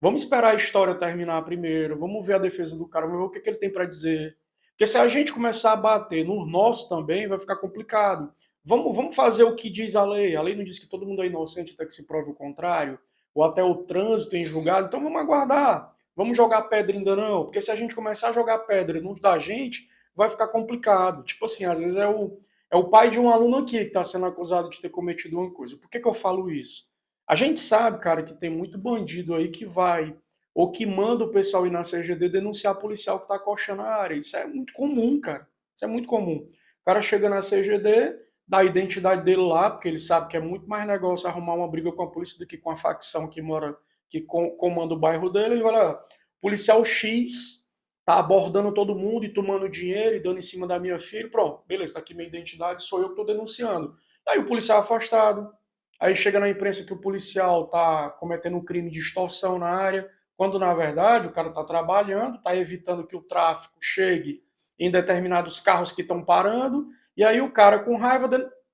Vamos esperar a história terminar primeiro, vamos ver a defesa do cara, vamos ver o que ele tem para dizer. Porque se a gente começar a bater no nosso também, vai ficar complicado. Vamos fazer o que diz a lei. A lei não diz que todo mundo é inocente até que se prove o contrário, ou até o trânsito em julgado. Então vamos aguardar. Vamos jogar pedra ainda não, porque se a gente começar a jogar pedra no da gente, vai ficar complicado. Tipo assim, às vezes é o pai de um aluno aqui que está sendo acusado de ter cometido uma coisa. Por que eu falo isso? A gente sabe, cara, que tem muito bandido aí que vai ou que manda o pessoal ir na CGD denunciar policial que tá coxando a área. Isso é muito comum, cara. Isso é muito comum. O cara chega na CGD, dá a identidade dele lá, porque ele sabe que é muito mais negócio arrumar uma briga com a polícia do que com a facção que mora, que comanda o bairro dele. Ele vai lá, policial X tá abordando todo mundo e tomando dinheiro e dando em cima da minha filha. Pronto, beleza, tá aqui minha identidade, sou eu que tô denunciando. Aí o policial é afastado. Aí chega na imprensa que o policial tá cometendo um crime de extorsão na área, quando na verdade o cara tá trabalhando, tá evitando que o tráfico chegue em determinados carros que estão parando, e aí o cara com raiva,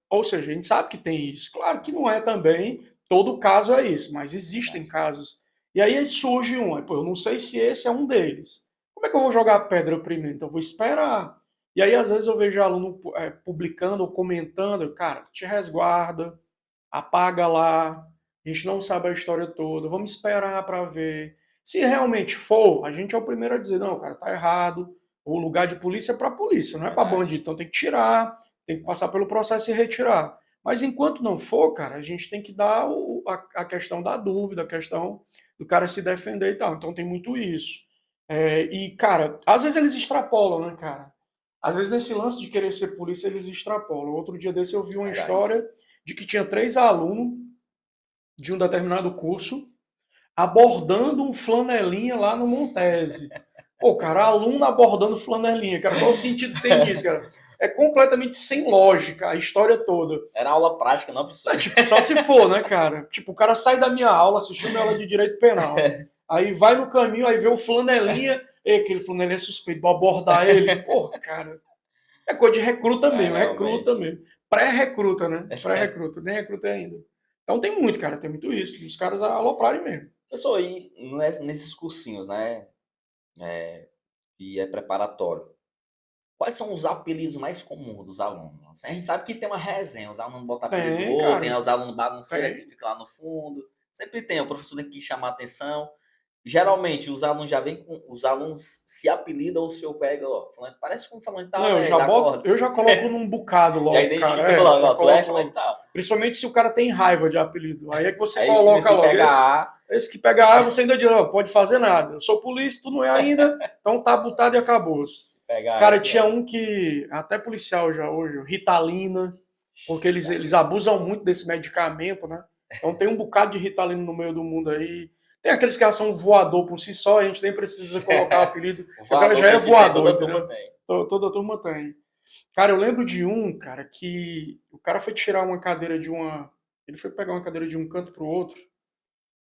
ou seja, a gente sabe que tem isso. Claro que não é também todo caso é isso, mas existem casos. E aí surge um, pô, eu não sei se esse é um deles. Como é que eu vou jogar pedra primeiro? Então eu vou esperar. E aí às vezes eu vejo aluno publicando ou comentando, cara, te resguarda, apaga lá, a gente não sabe a história toda, vamos esperar para ver. Se realmente for, a gente é o primeiro a dizer, não, cara, tá errado, o lugar de polícia é para polícia, não é para Verdade. bandido, então tem que tirar, tem que passar pelo processo e retirar. Mas enquanto não for, cara, a gente tem que dar a questão da dúvida, a questão do cara se defender e tal. Então tem muito isso. E, cara, às vezes eles extrapolam, né, cara? Às vezes nesse lance de querer ser polícia, eles extrapolam. Outro dia desse eu vi uma Verdade. história de que tinha 3 alunos de um determinado curso abordando um flanelinha lá no Montese. Pô, cara, aluno abordando flanelinha, cara, qual o sentido que tem nisso, cara? É completamente sem lógica a história toda. Era aula prática, não, professor? Tipo, só se for, né, cara? Tipo, o cara sai da minha aula, assistiu minha aula de direito penal. Aí vai no caminho, aí vê o flanelinha, e aquele flanelinha é suspeito, vou abordar ele. Porra, cara. É coisa de É, recruta realmente. mesmo. Pré-recruta, né? Pré-recruta, nem recruta ainda. Então tem muito, cara, tem muito isso, dos caras aloprarem mesmo. Professor, e nesses cursinhos, né, que é preparatório, quais são os apelidos mais comuns dos alunos? Assim, a gente sabe que tem uma resenha, os alunos botam apelido do Tem, outro, tem cara, os alunos bagunceiros que tem. ficam lá no fundo. Sempre tem, o professor tem que chamar atenção. Geralmente, os alunos já vêm com. Os alunos se apelidam ou o senhor pega, ó, fulano, parece com fulano e Não, tal, né? Já acorda. eu já coloco num bocado Já logo, cara. identifica logo, Já ó, tu é coloco fulano e logo. tal. Principalmente se o cara tem raiva de apelido. Aí é que você Aí, se coloca nesse logo. pega A, Esse que pega A, você ainda diz, ó, pode fazer nada. Eu sou polícia, tu não é ainda, então tá botado e acabou-se. se pega A é Cara, tinha pior. um que, até policial já hoje, o Ritalina, porque eles abusam muito desse medicamento, né? Então tem um bocado de Ritalina no meio do mundo aí. Tem aqueles que são voador por si só, a gente nem precisa colocar o apelido, O porque o cara voador já que a é gente tem, voador, toda a turma entendeu? tem. Toda a turma tem. Cara, eu lembro de um, cara, que o cara foi tirar uma cadeira de uma. Ele foi pegar uma cadeira de um canto pro outro.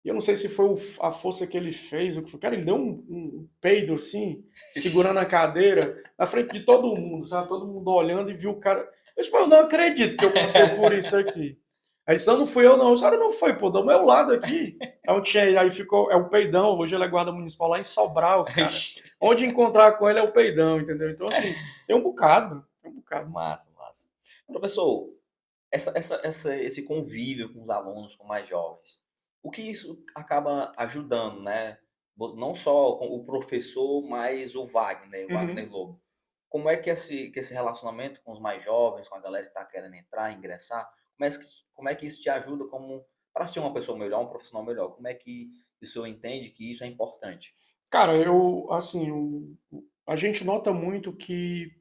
E eu não sei se foi a força que ele fez, o que foi. Cara, ele deu um peido assim, segurando a cadeira, na frente de todo mundo, sabe? Todo mundo olhando e viu o cara. Eu disse, mas eu não acredito que eu passei por isso aqui. Aí ele disse, não, não fui eu não. Eu disse, não foi, pô, do meu lado aqui. Então tinha, aí ficou, é o peidão, hoje ele é guarda municipal lá em Sobral, cara. Onde encontrar com ele é o peidão, entendeu? Então, assim, tem um bocado, tem um bocado. Massa, massa. Professor, esse convívio com os alunos, com mais jovens, o que isso acaba ajudando, né? Não só com o professor, mas o Wagner Uhum. Lobo. Como é que esse relacionamento com os mais jovens, com a galera que está querendo entrar, ingressar, como é que isso te ajuda como para ser uma pessoa melhor, um profissional melhor? Como é que o senhor entende que isso é importante? Cara, eu, assim, a gente nota muito que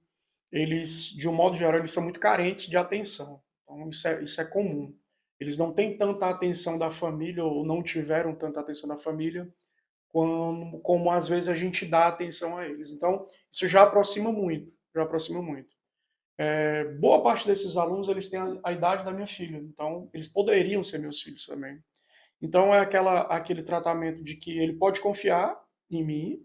eles, de um modo geral, eles são muito carentes de atenção. Então, isso é comum. Eles não têm tanta atenção da família, ou não tiveram tanta atenção da família, como às vezes a gente dá atenção a eles. Então, isso já aproxima muito, já aproxima muito. Boa parte desses alunos, eles têm a idade da minha filha, então eles poderiam ser meus filhos também. Então é aquele tratamento de que ele pode confiar em mim,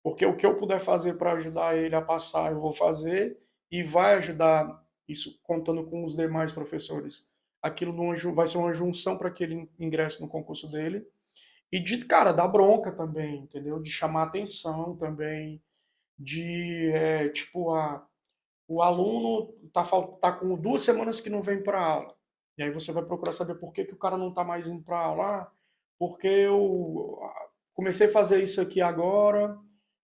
porque o que eu puder fazer para ajudar ele a passar, eu vou fazer, e vai ajudar isso contando com os demais professores. Aquilo vai ser uma junção para que ele ingresse no concurso dele. E de, cara, dar bronca também, entendeu? De chamar atenção também, de, tipo, o aluno tá com 2 semanas que não vem para aula. E aí você vai procurar saber por que, que o cara não está mais indo para aula. Porque eu comecei a fazer isso aqui agora,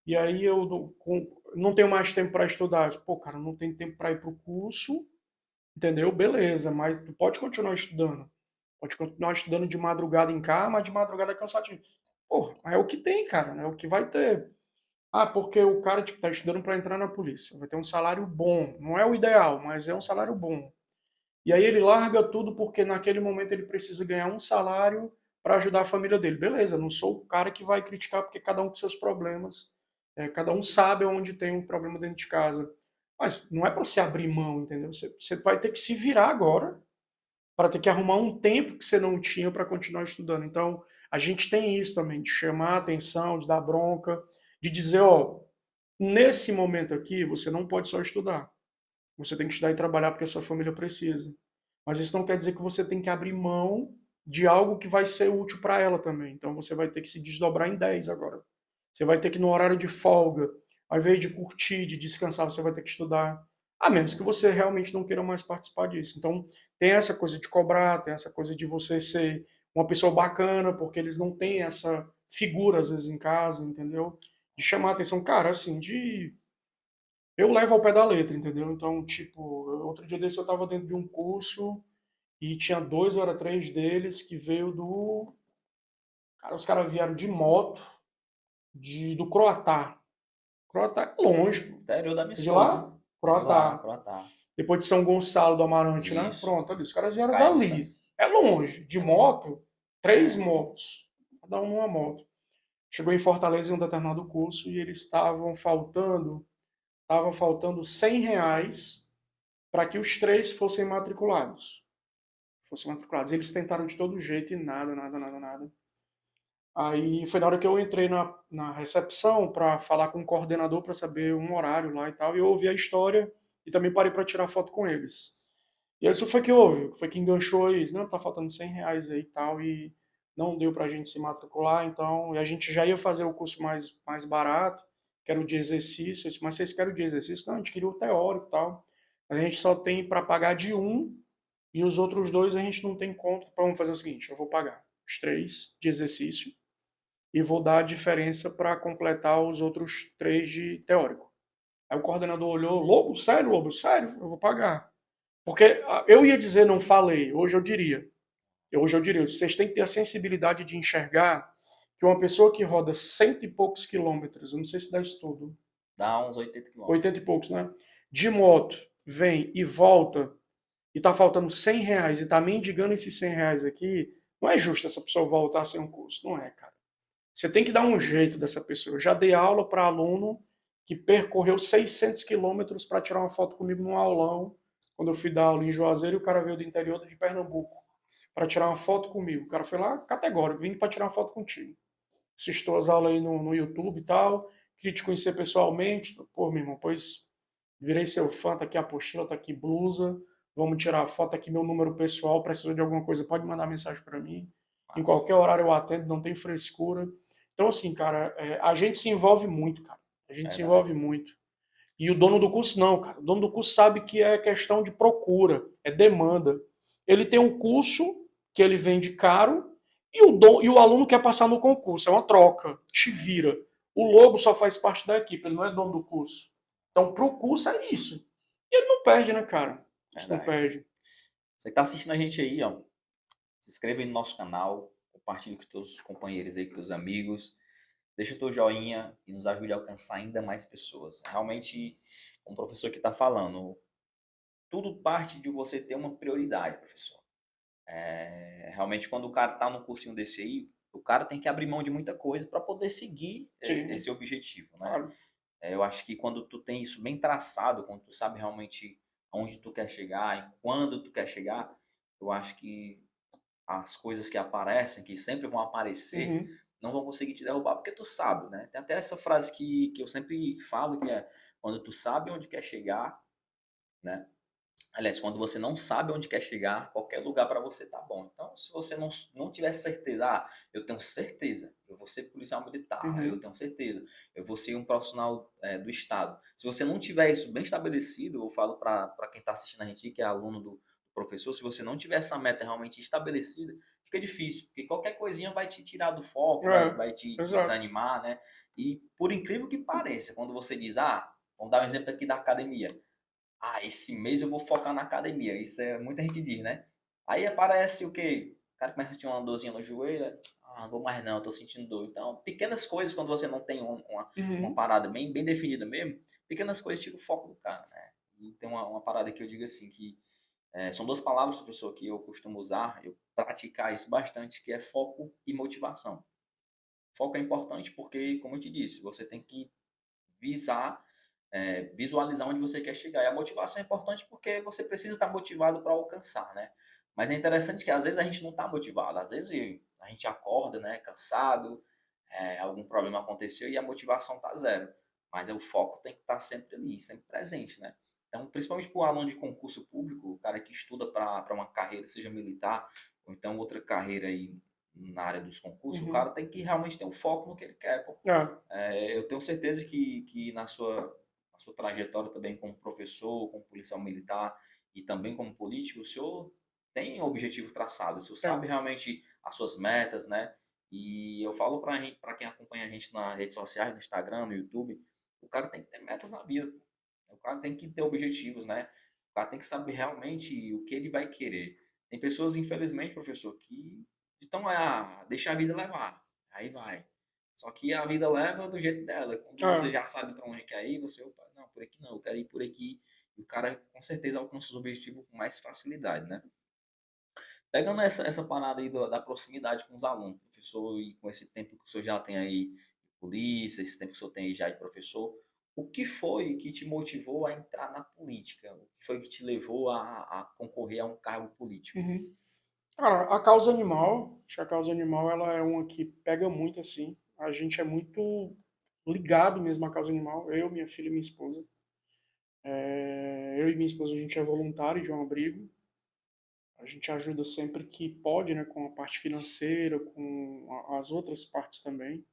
e aí eu não tenho mais tempo para estudar. Pô, cara, não tem tempo para ir para o curso, entendeu? Beleza, mas tu pode continuar estudando. Pode continuar estudando de madrugada em casa, mas de madrugada é cansativo. Pô, é o que tem, cara, né? É o que vai ter. Ah, porque o cara tipo, tá estudando para entrar na polícia. Vai ter um salário bom. Não é o ideal, mas é um salário bom. E aí ele larga tudo porque naquele momento ele precisa ganhar um salário para ajudar a família dele. Beleza, não sou o cara que vai criticar porque cada um com seus problemas. Cada um sabe onde tem um problema dentro de casa. Mas não é para você abrir mão, entendeu? Você vai ter que se virar agora para ter que arrumar um tempo que você não tinha para continuar estudando. Então, a gente tem isso também, de chamar a atenção, de dar bronca, de dizer, ó, nesse momento aqui, você não pode só estudar. Você tem que estudar e trabalhar porque a sua família precisa. Mas isso não quer dizer que você tem que abrir mão de algo que vai ser útil para ela também. Então você vai ter que se desdobrar em 10 agora. Você vai ter que, no horário de folga, ao invés de curtir, de descansar, você vai ter que estudar. A menos que você realmente não queira mais participar disso. Então tem essa coisa de cobrar, tem essa coisa de você ser uma pessoa bacana, porque eles não têm essa figura, às vezes, em casa, entendeu? De chamar a atenção, cara, assim, de eu levo ao pé da letra, entendeu? Então, tipo, outro dia desse eu tava dentro de um curso e tinha dois ou era três deles que veio do. Cara, os caras vieram de moto do Croatá. Croatá é longe, pô. Interior da minha É de esposa. lá? É de lá, Croatá. Croatá. Depois de São Gonçalo do Amarante, né? Isso. Pronto, ali. Os caras vieram Caia de dali. Santos. É longe. De moto, três É. motos. Cada um numa moto. Chegou em Fortaleza em um determinado curso e eles estavam faltando R$ 100 para que os três fossem matriculados. Eles tentaram de todo jeito e nada, nada, nada, nada. Aí foi na hora que eu entrei na recepção para falar com o coordenador para saber um horário lá e tal. E eu ouvi a história e também parei para tirar foto com eles. E aí, isso foi que houve, foi que enganchou isso. Não, tá faltando R$ 100 aí e tal, e não deu pra gente se matricular, então, e a gente já ia fazer o curso mais barato, que era o de exercício. Eu disse, mas vocês querem o de exercício? Não, a gente queria o teórico e tal. A gente só tem para pagar de um, e os outros dois a gente não tem conta. Então, vamos fazer o seguinte, eu vou pagar os três de exercício e vou dar a diferença para completar os outros três de teórico. Aí o coordenador olhou, Lobo, sério, Lobo, sério, eu vou pagar. Porque eu ia dizer não falei, hoje eu diria, vocês têm que ter a sensibilidade de enxergar que uma pessoa que roda cento e poucos quilômetros, eu não sei se dá isso tudo, Dá uns 80 quilômetros. 80 e poucos, né? De moto, vem e volta, e tá faltando R$ 100 e tá mendigando esses R$ 100 aqui, não é justo essa pessoa voltar sem um curso, não é, cara. Você tem que dar um jeito dessa pessoa. Eu já dei aula para aluno que percorreu 600 quilômetros para tirar uma foto comigo num aulão, quando eu fui dar aula em Juazeiro, e o cara veio do interior de Pernambuco para tirar uma foto comigo. O cara foi lá categórico, vim para tirar uma foto contigo. Assistou as aulas aí no YouTube e tal, queria te conhecer pessoalmente. Pô, meu irmão, pois virei seu fã, tá aqui a apostila, tá aqui blusa, vamos tirar a foto, tá aqui meu número pessoal, precisou de alguma coisa, pode mandar mensagem para mim. Em Massa. qualquer horário eu atendo, não tem frescura. Então, assim, cara, a gente se envolve muito, cara. A gente se Verdade. envolve muito. E o dono do curso não, cara. O dono do curso sabe que é questão de procura, é demanda. Ele tem um curso que ele vende caro e o aluno quer passar no concurso. É uma troca. Te vira. O Lobo só faz parte da equipe, ele não é dono do curso. Então, pro curso é isso. E ele não perde, né, cara? Isso não Verdade. perde. Você que tá assistindo a gente aí, ó. Se inscreva aí no nosso canal. Compartilhe com os teus companheiros aí, com os teus amigos. Deixa o teu joinha e nos ajude a alcançar ainda mais pessoas. Realmente, como o professor que está falando, tudo parte de você ter uma prioridade, professor. Realmente, quando o cara está num cursinho desse aí, o cara tem que abrir mão de muita coisa para poder seguir Sim, esse objetivo, né? claro. Eu acho que quando tu tem isso bem traçado, quando tu sabe realmente onde tu quer chegar e quando tu quer chegar, eu acho que as coisas que aparecem, que sempre vão aparecer, Uhum, não vão conseguir te derrubar porque tu sabe, né? Tem até essa frase que eu sempre falo, que é quando tu sabe onde quer chegar, né? Aliás, quando você não sabe onde quer chegar, qualquer lugar para você tá bom. Então, se você não tiver certeza, eu tenho certeza, eu vou ser policial militar, eu uhum, tenho certeza, eu vou ser um profissional do Estado. Se você não tiver isso bem estabelecido, eu falo para quem está assistindo a gente, que é aluno do professor, se você não tiver essa meta realmente estabelecida, fica difícil, porque qualquer coisinha vai te tirar do foco, é, vai te exato. desanimar, né? E por incrível que pareça, quando você diz, vamos dar um exemplo aqui da academia. Esse mês eu vou focar na academia. Isso muita gente diz, né? Aí aparece o quê? O cara começa a sentir uma dorzinha no joelho. Não vou mais não, eu tô sentindo dor. Então, pequenas coisas, quando você não tem uma Uhum, parada bem definida mesmo, pequenas coisas tiram o foco do cara, né? E tem uma parada que eu digo assim, que são duas palavras, professor, que eu costumo usar, eu praticar isso bastante, que é foco e motivação. Foco é importante porque, como eu te disse, você tem que visar, visualizar onde você quer chegar. E a motivação é importante porque você precisa estar motivado para alcançar, né? Mas é interessante que às vezes a gente não está motivado, às vezes a gente acorda, né, cansado, algum problema aconteceu e a motivação está zero. Mas o foco tem que estar sempre ali, sempre presente, né? Então, principalmente para o aluno de concurso público, o cara que estuda para uma carreira, seja militar, ou então outra carreira aí na área dos concursos, o cara Uhum. tem que realmente ter um foco no que ele quer, pô. É, Eu tenho certeza que na sua trajetória também como professor, como policial militar e também como político, o senhor tem objetivos traçados, o senhor sabe tem. realmente as suas metas, né? E eu falo para quem acompanha a gente nas redes sociais, no Instagram, no YouTube, o cara tem que ter metas na vida. O cara tem que ter objetivos, né? O cara tem que saber realmente o que ele vai querer. Tem pessoas, infelizmente, professor, que estão deixa a vida levar. Aí vai. Só que a vida leva do jeito dela. Quando você É. já sabe para onde quer ir, você, opa, não, por aqui não, eu quero ir por aqui. E o cara com certeza alcança os objetivos com mais facilidade, né? Pegando essa parada aí da proximidade com os alunos, professor, e com esse tempo que o senhor já tem aí de polícia, esse tempo que o senhor tem aí já de professor, o que foi que te motivou a entrar na política? O que foi que te levou a concorrer a um cargo político? Uhum. Cara, a causa animal, acho que a causa animal ela é uma que pega muito assim. A gente é muito ligado mesmo à causa animal. Eu, minha filha e minha esposa. Eu e minha esposa, a gente é voluntário de um abrigo. A gente ajuda sempre que pode, né, com a parte financeira, com as outras partes também.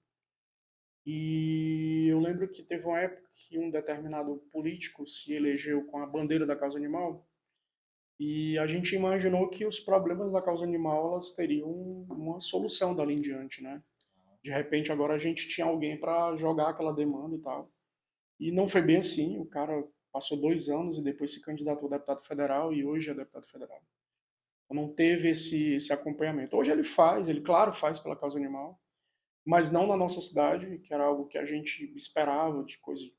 E eu lembro que teve uma época que um determinado político se elegeu com a bandeira da causa animal. E a gente imaginou que os problemas da causa animal elas teriam uma solução dali em diante, né? De repente agora a gente tinha alguém para jogar aquela demanda e tal. E não foi bem assim. O cara passou 2 anos e depois se candidatou a deputado federal e hoje é deputado federal. Então não teve esse acompanhamento. Hoje ele faz, ele claro faz pela causa animal, mas não na nossa cidade, que era algo que a gente esperava de coisa,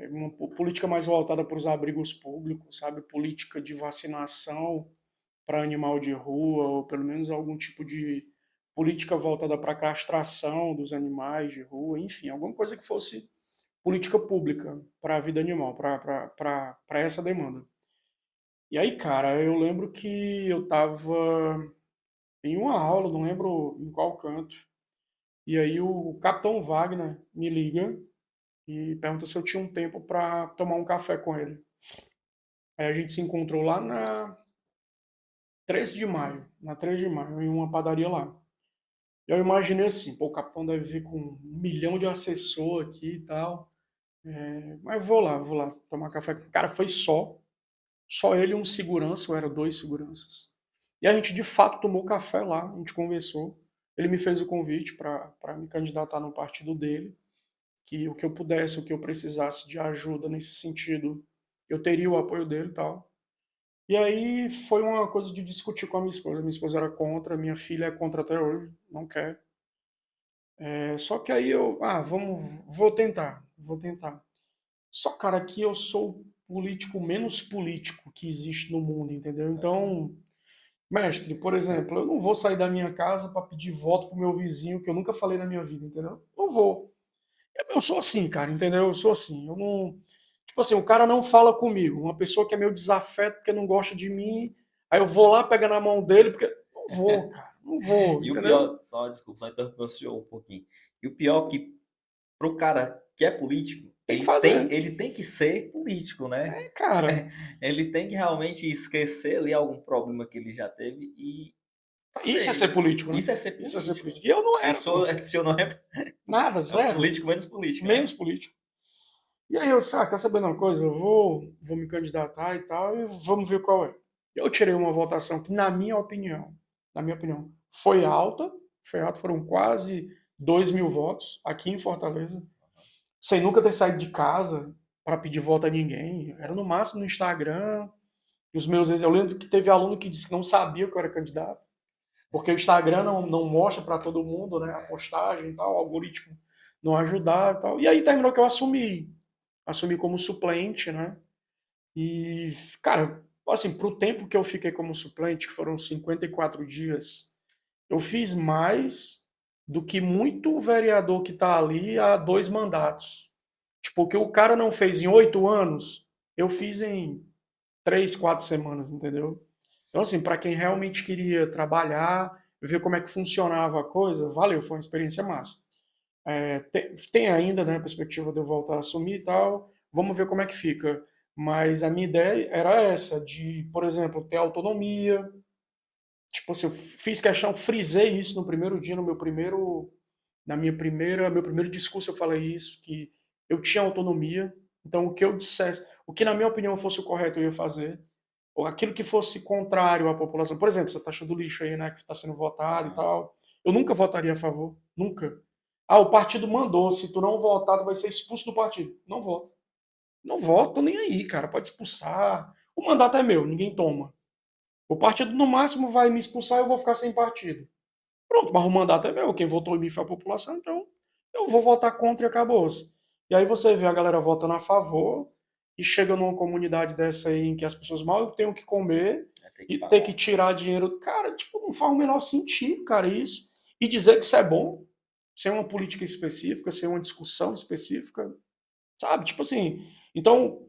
uma política mais voltada para os abrigos públicos, sabe? Política de vacinação para animal de rua, ou pelo menos algum tipo de política voltada para a castração dos animais de rua, enfim, alguma coisa que fosse política pública para a vida animal, para essa demanda. E aí, cara, eu lembro que eu tava em uma aula, não lembro em qual canto, e aí o Capitão Wagner me liga e pergunta se eu tinha um tempo para tomar um café com ele. Aí a gente se encontrou lá na 13 de maio, na 13 de maio, em uma padaria lá. Eu imaginei assim, pô, o capitão deve vir com 1 milhão de assessor aqui e tal. Mas vou lá tomar café. Cara, foi só ele e um segurança, ou era 2 seguranças. E a gente de fato tomou café lá, a gente conversou. Ele me fez o convite para me candidatar no partido dele, que o que eu pudesse, o que eu precisasse de ajuda nesse sentido, eu teria o apoio dele e tal. E aí foi uma coisa de discutir com a minha esposa. Minha esposa era contra, minha filha é contra até hoje, não quer. Só que aí vou tentar. Só, cara, que eu sou o político menos político que existe no mundo, entendeu? Então, mestre, por exemplo, eu não vou sair da minha casa para pedir voto pro meu vizinho que eu nunca falei na minha vida, entendeu? Não vou. Eu sou assim, cara, entendeu? Eu sou assim. Eu não. Tipo assim, o cara não fala comigo. Uma pessoa que é meio desafeto porque não gosta de mim, aí eu vou lá, pega na mão dele, porque. Não vou, cara, não vou, E o entendeu? pior, só desculpa, só interromper o senhor um pouquinho. E o pior é que pro cara que é político, Tem que ele tem, fazer. ele tem que ser político, né? Cara, Ele tem que realmente esquecer ali algum problema que ele já teve e isso é ser fazer. político, né? Isso é ser Isso é ser político. político. E eu não E era, pô. o senhor não é, Nada, é o zero. político menos político, Menos né? político. E aí eu disse, quer saber de uma coisa? Eu vou me candidatar e tal, e vamos ver qual é. Eu tirei uma votação que, na minha opinião, foi alta, foram quase 2 mil votos aqui em Fortaleza, sem nunca ter saído de casa para pedir voto a ninguém. Era no máximo no Instagram. E os meus eu lembro que teve aluno que disse que não sabia que eu era candidato, porque o Instagram não mostra para todo mundo, né, a postagem e tal, o algoritmo não ajudar e tal. E aí terminou que eu assumi como suplente, né? E, cara, assim, pro tempo que eu fiquei como suplente, que foram 54 dias, eu fiz mais do que muito vereador que tá ali há 2 mandatos. Tipo, o que o cara não fez em 8 anos, eu fiz em 3, 4 semanas, entendeu? Então, assim, para quem realmente queria trabalhar, ver como é que funcionava a coisa, valeu, foi uma experiência massa. Tem ainda, né, a perspectiva de eu voltar a assumir e tal, vamos ver como é que fica. Mas a minha ideia era essa, de, por exemplo, ter autonomia. Tipo assim, eu fiz questão, frisei isso no primeiro dia, no meu primeiro, na minha primeira, meu primeiro discurso eu falei isso, que eu tinha autonomia. Então, o que eu dissesse, o que na minha opinião fosse o correto, eu ia fazer. Ou aquilo que fosse contrário à população. Por exemplo, essa taxa do lixo aí, né, que está sendo votada e Aham. tal. Eu nunca votaria a favor. Nunca. Ah, o partido mandou, se tu não votar, tu vai ser expulso do partido. Não voto. Não voto, tô nem aí, cara. Pode expulsar. O mandato é meu, ninguém toma. O partido, no máximo, vai me expulsar e eu vou ficar sem partido. Pronto, mas o mandato é meu. Quem votou em mim foi a população, então eu vou votar contra e acabou-se. E aí você vê a galera votando a favor e chega numa comunidade dessa aí em que as pessoas mal têm o que comer Vai ter que e ter que pagar. tirar dinheiro. Cara, tipo, não faz o menor sentido, cara, isso. E dizer que isso é bom, sem uma política específica, sem uma discussão específica, sabe? Tipo assim, então,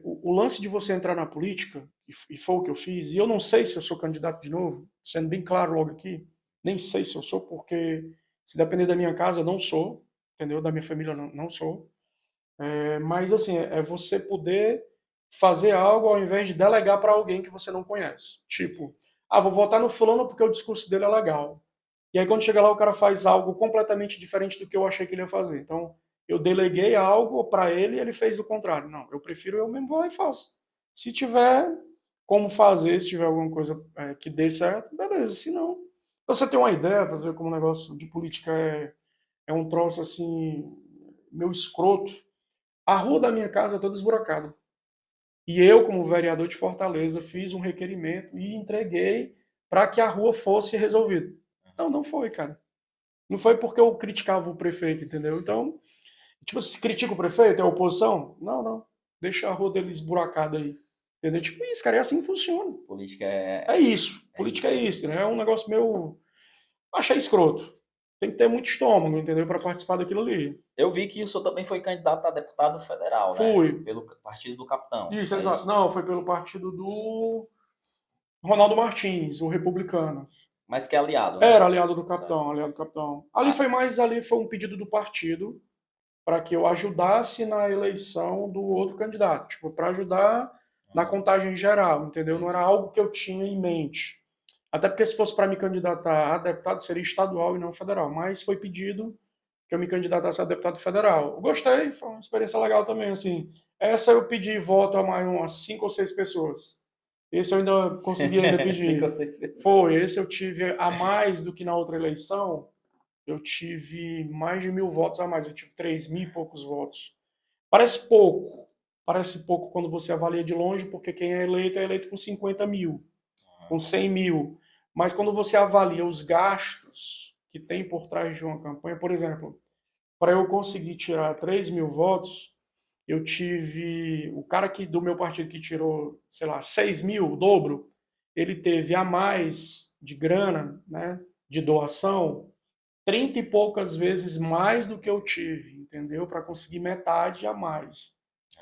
o lance de você entrar na política, e foi o que eu fiz, e eu não sei se eu sou candidato de novo, sendo bem claro logo aqui, nem sei se eu sou, porque se depender da minha casa, eu não sou, entendeu? Da minha família, não, não sou. Mas, assim, é você poder fazer algo ao invés de delegar para alguém que você não conhece. Tipo, ah, vou votar no fulano porque o discurso dele é legal. E aí, quando chega lá, o cara faz algo completamente diferente do que eu achei que ele ia fazer. Então, eu deleguei algo para ele e ele fez o contrário. Não, eu prefiro eu mesmo vou lá e faço. Se tiver como fazer, se tiver alguma coisa que dê certo, beleza. Se não, você tem uma ideia para ver como o negócio de política é um troço assim, meio escroto. A rua da minha casa é toda esburacada. E eu, como vereador de Fortaleza, fiz um requerimento e entreguei para que a rua fosse resolvida. Não, não foi, cara. Não foi porque eu criticava o prefeito, entendeu? Então, tipo, se critica o prefeito, é oposição? Não, não. Deixa a rua dele esburacada aí. Entendeu? Tipo, isso, cara, é assim que funciona. Política É isso. é Política é isso, né? isso, né? É um negócio meio. Achei escroto. Tem que ter muito estômago, entendeu? Para participar daquilo ali. Eu vi que o senhor também foi candidato a deputado federal, né? Fui. Pelo Partido do Capitão, Isso, não é exato. isso? Não, foi pelo partido do Ronaldo Martins, o republicano. Mas que é aliado, né? Era aliado do Certo. capitão, aliado do capitão. Ali Ah, foi mais, ali foi um pedido do partido para que eu ajudasse na eleição do outro candidato, tipo, para ajudar na aham, contagem geral, entendeu? Não era entendi. algo que eu tinha em mente. Até porque se fosse para me candidatar a deputado seria estadual e não federal, mas foi pedido que eu me candidatasse a deputado federal. Eu gostei, foi uma experiência legal também, assim. Essa eu pedi voto a mais umas 5 ou 6 pessoas. Esse eu ainda consegui ainda 5 ou pedir. 6 pessoas. Foi, esse eu tive a mais do que na outra eleição. Eu tive mais de 1.000 votos a mais. Eu tive 3.000 e poucos votos. Parece pouco. Parece pouco quando você avalia de longe, porque quem é eleito com 50 mil, com Aham, 100 mil. Mas quando você avalia os gastos que tem por trás de uma campanha, por exemplo, para eu conseguir tirar 3.000 votos, eu tive. O cara que do meu partido que tirou, sei lá, 6.000, o dobro, ele teve a mais de grana, né, de doação, 30 e poucas vezes mais do que eu tive, entendeu? Para conseguir metade a mais.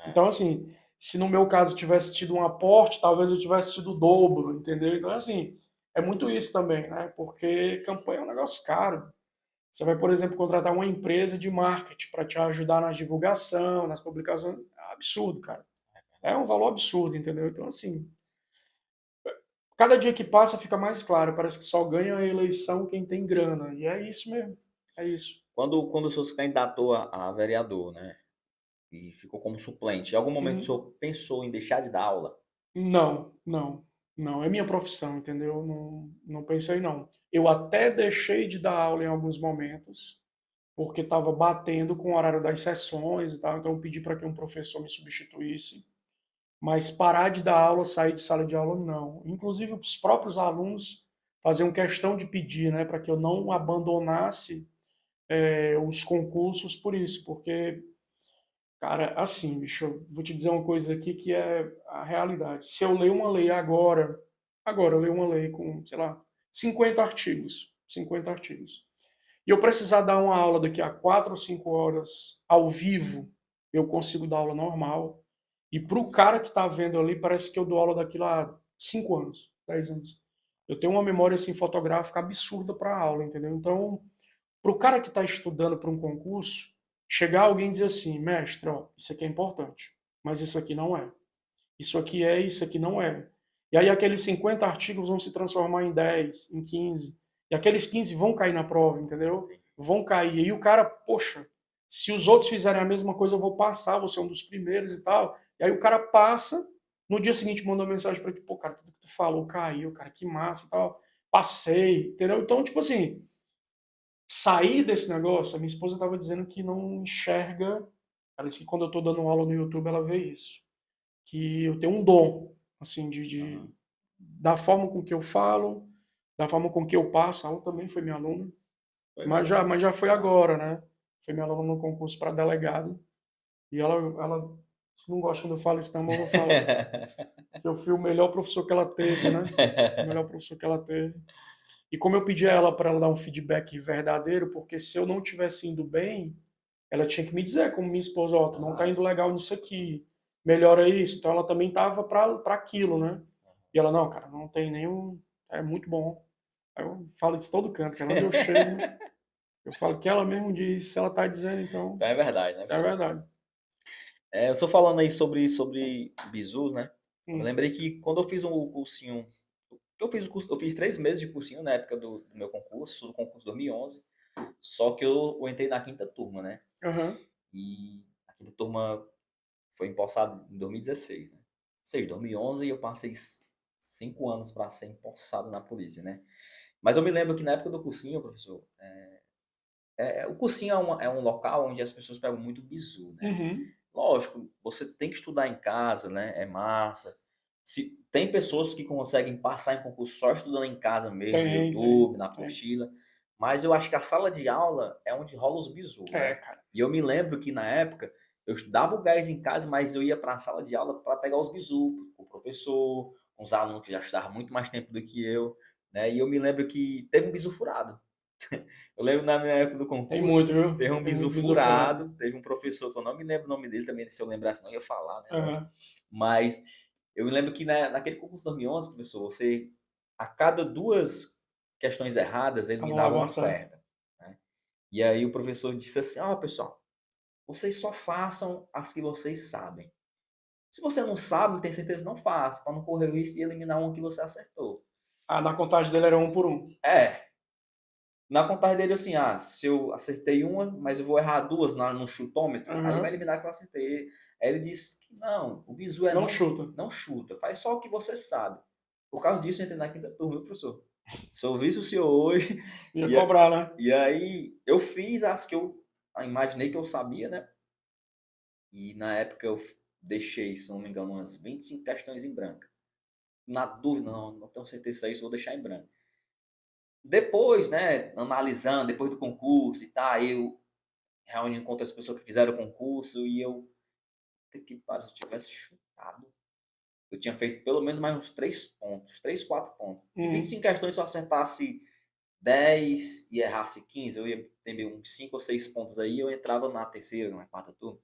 é. Então, assim, se no meu caso tivesse tido um aporte, talvez eu tivesse tido o dobro, entendeu? Então, assim, é muito isso também, né? Porque campanha é um negócio caro. Você vai, por exemplo, contratar uma empresa de marketing para te ajudar na divulgação, nas publicações. É absurdo, cara. É um valor absurdo, entendeu? Então, assim, cada dia que passa fica mais claro. Parece que só ganha a eleição quem tem grana. E é isso mesmo. É isso. Quando o senhor se candidatou a vereador, né? E ficou como suplente, em algum momento o Uhum. senhor pensou em deixar de dar aula? Não, não, não. É minha profissão, entendeu? Não, não pensei, não. Eu até deixei de dar aula em alguns momentos, porque estava batendo com o horário das sessões e tal, então eu pedi para que um professor me substituísse. Mas parar de dar aula, sair de sala de aula, não. Inclusive, os próprios alunos faziam questão de pedir, né, para que eu não abandonasse os concursos por isso, porque, cara, assim, bicho, eu vou te dizer uma coisa aqui que é a realidade. Se eu ler uma lei agora eu leio uma lei com, sei lá, 50 artigos, 50 artigos. e eu precisar dar uma aula daqui a 4 ou 5 horas ao vivo, eu consigo dar aula normal. E para o cara que está vendo ali, parece que eu dou aula daquilo há 5 anos, 10 anos. Eu tenho uma memória assim, fotográfica absurda para a aula, entendeu? Então, para o cara que está estudando para um concurso, chegar alguém e dizer assim, mestre, ó, isso aqui é importante, mas isso aqui não é. Isso aqui é, isso aqui não é. E aí aqueles 50 artigos vão se transformar em 10, em 15. E aqueles 15 vão cair na prova, entendeu? Vão cair. E aí o cara, poxa, se os outros fizerem a mesma coisa, eu vou passar, vou ser um dos primeiros e tal. E aí o cara passa, no dia seguinte manda uma mensagem para ele, pô, cara, tudo que tu falou caiu, cara, que massa e tal. Passei, entendeu? Então, tipo assim, sair desse negócio, a minha esposa estava dizendo que não enxerga. Ela disse que quando eu estou dando aula no YouTube, ela vê isso. Que eu tenho um dom, assim, Aham. da forma com que eu falo, da forma com que eu passo. Ela também foi minha aluna, Foi mesmo? mas já foi Massa. agora, né? Foi minha aluna no concurso para delegado. E ela, se não gosta quando eu falo isso, não, mas eu vou falar. Que eu fui o melhor professor que ela teve, né? O melhor professor que ela teve. E como eu pedi a ela para ela dar um feedback verdadeiro, porque se eu não tivesse indo bem, ela tinha que me dizer, como minha esposa, ó, tu não tá Claro. indo legal nisso aqui, melhora isso. Então ela também tava para aquilo, né? E ela, não, cara, não tem nenhum, é muito bom. Aí eu falo isso todo canto, cara, onde eu chego, eu falo que ela mesmo diz, se ela tá dizendo, então Então é verdade, né, é professor? verdade. Eu só falando aí sobre bizus, né? Eu me Hum. lembrei que quando eu fiz um cursinho, eu fiz 3 meses de cursinho na época do meu concurso, do concurso 2011. Só que eu entrei na quinta turma, né? Aham. E a quinta turma foi empossada em 2016, né? Ou seja, 2011 eu passei 5 anos para ser empossado na polícia, né? Mas eu me lembro que na época do cursinho, professor, o cursinho é um local onde as pessoas pegam muito bizu, né? Uhum. Lógico, você tem que estudar em casa, né? É massa. Se, tem pessoas que conseguem passar em concurso só estudando em casa mesmo, no YouTube, na Tem. apostila. Mas eu acho que a sala de aula é onde rola os bizu, É, né? cara. E eu me lembro que na época eu dava o gás em casa, mas eu ia para a sala de aula para pegar os bizu, com o professor, com os alunos que já estudavam muito mais tempo do que eu, né? E eu me lembro que teve um bizu furado. Eu lembro na minha época do Tem concurso, muito, viu? teve um Tem bizu muito bisu furado. furado, teve um professor que eu não me lembro o nome dele também, se eu lembrasse não ia falar, né, lógico. Aham. Mas eu me lembro que naquele concurso de 2011, professor, você, a cada 2 questões erradas, eliminava Anulava uma uma certa. certa, né. E aí o professor disse assim: "Ó, pessoal, vocês só façam as que vocês sabem. Se você não sabe, não tem certeza, não faça, para não correr o risco de eliminar uma que você acertou". Ah, na contagem dele era um por um. É. Na contagem dele, assim, se eu acertei uma, mas eu vou errar duas no chutômetro, aí vai Aham. eliminar que eu acertei. Aí ele disse que não, o bizu é Não não, chuta. não chuta, faz só o que você sabe. Por causa disso, eu entrei na quinta turma, viu, professor? Se eu visse o senhor hoje, Ia e, cobrar, né? e aí eu fiz as que eu imaginei que eu sabia, né? E na época eu deixei, se não me engano, umas 25 questões em branco. Na dúvida, não tenho certeza disso, vou deixar em branco. Depois, né, analisando, depois do concurso e tal, eu reunindo com outras pessoas que fizeram o concurso e eu, que pariu, se eu tivesse chutado, eu tinha feito pelo menos mais uns 3 pontos, 3 4 pontos. De vinte e Uhum. cinco questões, se eu acertasse 10 e errasse 15 eu ia ter meio uns 5 ou 6 pontos aí, eu entrava na terceira, na quarta turma.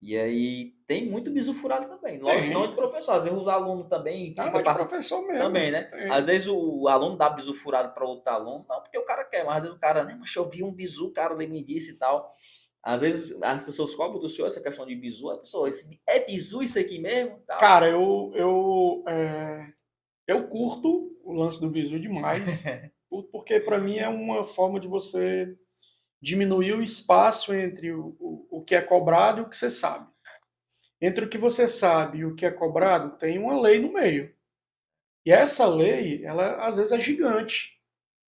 E aí tem muito bizu furado também. Lógico que não Tem, de cara. professor, às vezes os alunos também Ah, fica mas de passando professor também, mesmo. né? Às Tem. vezes o aluno dá bizu furado para outro aluno, não porque o cara quer, mas às vezes o cara, né, mas eu vi um bizu, o cara ali me disse e tal. Às vezes as pessoas cobram do senhor essa questão de bizu, a pessoa, é bizu isso aqui mesmo? Tal. Cara, eu curto o lance do bizu demais, porque para mim é uma forma de você diminuir o espaço entre o que é cobrado e o que você sabe. Entre o que você sabe e o que é cobrado, tem uma lei no meio. E essa lei, ela às vezes é gigante.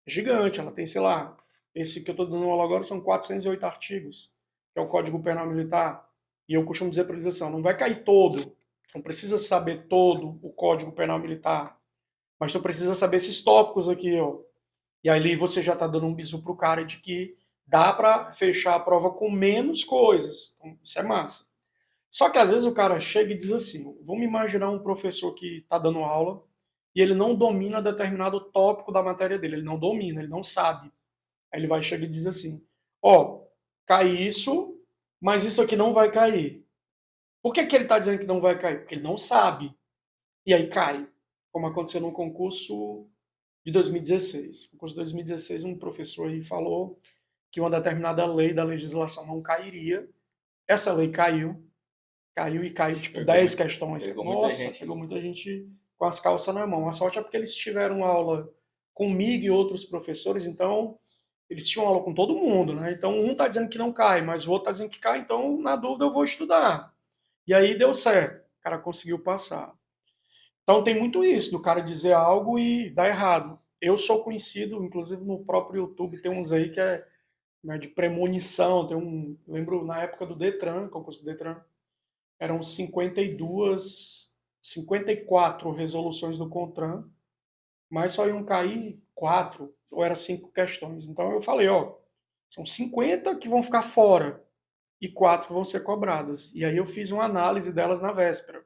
É gigante. Ela tem, sei lá, esse que eu estou dando aula agora são 408 artigos, que é o Código Penal Militar. E eu costumo dizer para eles assim, ó, não vai cair todo. Não precisa saber todo o Código Penal Militar. Mas tu precisa saber esses tópicos aqui, ó. E aí você já está dando um bisu pro cara de que dá para fechar a prova com menos coisas. Então, isso é massa. Só que às vezes o cara chega e diz assim: vamos imaginar um professor que está dando aula e ele não domina determinado tópico da matéria dele, ele não domina, ele não sabe. Aí ele vai chegar e diz assim: ó, cai isso, mas isso aqui não vai cair. Por que ele está dizendo que não vai cair? Porque ele não sabe. E aí cai, como aconteceu no concurso de 2016. No concurso de 2016, um professor aí falou que uma determinada lei da legislação não cairia. Essa lei caiu e caiu tipo Pegou, 10 questões. pegou muita Nossa, gente. pegou muita gente com as calças na mão. A sorte é porque eles tiveram aula comigo e outros professores, então eles tinham aula com todo mundo, né? Então um está dizendo que não cai, mas o outro está dizendo que cai, então na dúvida eu vou estudar. E aí deu certo, o cara conseguiu passar. Então tem muito isso, do cara dizer algo e dar errado. Eu sou conhecido, inclusive no próprio YouTube tem uns aí que é, né, de premonição, tem um, lembro na época do Detran, concurso do Detran, eram 52, 54 resoluções do CONTRAN, mas só iam cair 4 ou era 5 questões. Então eu falei, ó, são 50 que vão ficar fora e 4 vão ser cobradas. E aí eu fiz uma análise delas na véspera.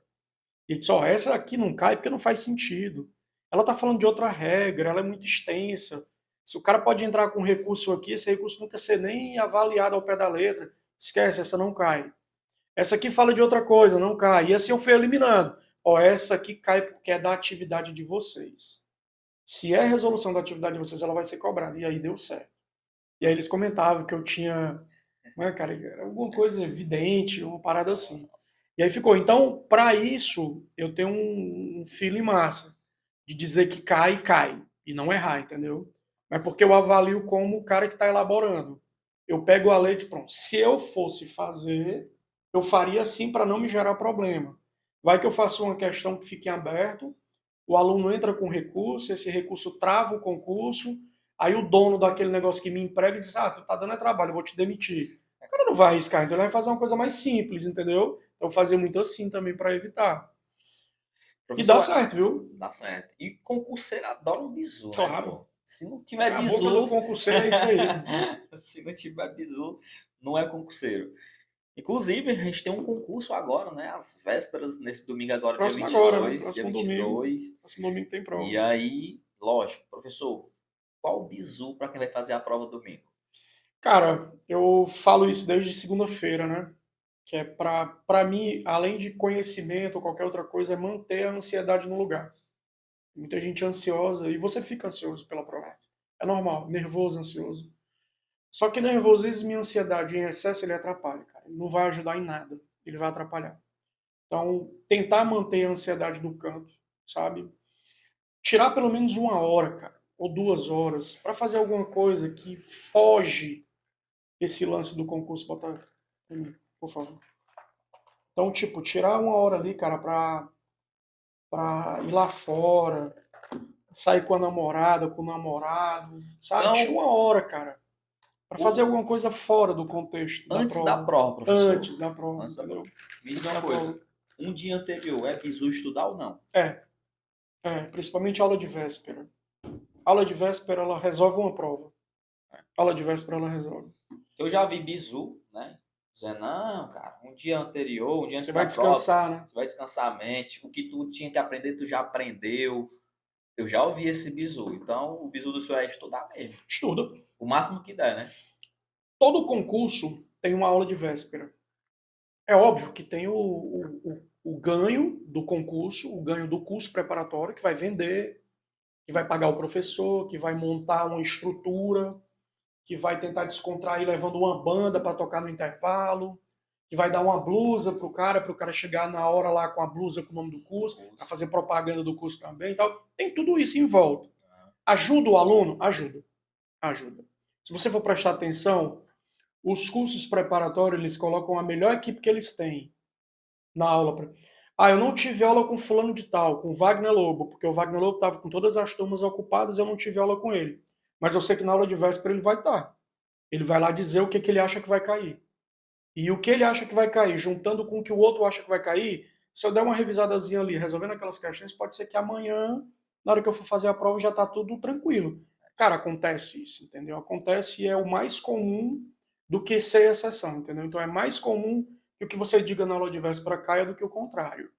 E disse, ó, essa aqui não cai porque não faz sentido. Ela está falando de outra regra, ela é muito extensa. Se o cara pode entrar com recurso aqui, esse recurso nunca ser nem avaliado ao pé da letra, esquece, essa não cai. Essa aqui fala de outra coisa, não cai. E assim eu fui eliminando. Ó, essa aqui cai porque é da atividade de vocês. Se é resolução da atividade de vocês, ela vai ser cobrada. E aí deu certo. E aí eles comentavam que eu tinha, né, cara, era alguma coisa evidente, uma parada assim. E aí ficou. Então, para isso, eu tenho um feeling massa de dizer que cai, cai. E não errar, entendeu? Mas porque eu avalio como o cara que está elaborando. Eu pego a leite, pronto. Se eu fosse fazer, eu faria assim para não me gerar problema. Vai que eu faço uma questão que fique em aberto, o aluno entra com recurso, esse recurso trava o concurso, aí o dono daquele negócio que me emprega diz, ah, tu tá dando trabalho, eu vou te demitir. O cara não vai arriscar, então ele vai fazer uma coisa mais simples, entendeu? Então fazer muito assim também para evitar. E dá Professor, certo, viu? dá certo. E concurseiro adora um bizu, né, Claro. pô? Se não tiver A boca do bizu, concurseiro é isso aí. se não tiver bizu, não é concurseiro. Inclusive, a gente tem um concurso agora, né? Às vésperas, nesse domingo agora, dia Próximo vinte e agora, né? dois dia Próximo vinte e domingo. dois Próximo domingo tem E prova. aí, lógico, professor, qual o bizu para quem vai fazer a prova domingo? Cara, eu falo isso desde segunda-feira, né? Que é para mim, além de conhecimento ou qualquer outra coisa, é manter a ansiedade no lugar. Muita gente ansiosa e você fica ansioso pela prova. É normal, nervoso, ansioso. Só que nervosismo e ansiedade em excesso ele atrapalha, cara. Ele não vai ajudar em nada, ele vai atrapalhar. Então, tentar manter a ansiedade no canto, sabe? Tirar pelo menos uma hora, cara, ou 2 horas, para fazer alguma coisa que foge esse lance do concurso. Botar pra mim, por favor. Então, tipo, tirar uma hora ali, cara, pra ir lá fora, sair com a namorada, com o namorado, sabe? Tira Então, uma hora, cara, para fazer o- alguma coisa fora do contexto da antes da prova. prova, professor, Antes da prova, antes da entendeu? prova, me diz Antes uma da coisa, prova. um dia anterior é bizu estudar ou não? É, principalmente aula de véspera. Aula de véspera, ela resolve uma prova. Aula de véspera, ela resolve. Eu já vi bizu, né? Dizendo, não, cara, um dia anterior, um dia Você antes vai da prova, descansar, né? você vai descansar a mente, o que tu tinha que aprender, tu já aprendeu. Eu já ouvi esse bizu. Então, o bizu do senhor é estudar mesmo. Estuda. O máximo que der, né? Todo concurso tem uma aula de véspera. É óbvio que tem o ganho do concurso, o ganho do curso preparatório, que vai vender, que vai pagar o professor, que vai montar uma estrutura, que vai tentar descontrair levando uma banda para tocar no intervalo, que vai dar uma blusa para o cara chegar na hora lá com a blusa com o nome do curso, para fazer propaganda do curso também e tal. Tem tudo isso em volta. Ajuda o aluno? Ajuda. Ajuda. Se você for prestar atenção, os cursos preparatórios, eles colocam a melhor equipe que eles têm na aula. Ah, eu não tive aula com fulano de tal, com Wagner Lobo, porque o Wagner Lobo estava com todas as turmas ocupadas e eu não tive aula com ele. Mas eu sei que na aula de véspera ele vai estar. Ele vai lá dizer o que, que ele acha que vai cair. E o que ele acha que vai cair, juntando com o que o outro acha que vai cair, se eu der uma revisadazinha ali, resolvendo aquelas questões, pode ser que amanhã, na hora que eu for fazer a prova, já está tudo tranquilo. Cara, acontece isso, entendeu? Acontece e é o mais comum do que ser exceção, entendeu? Então é mais comum que o que você diga na aula de véspera caia do que o contrário.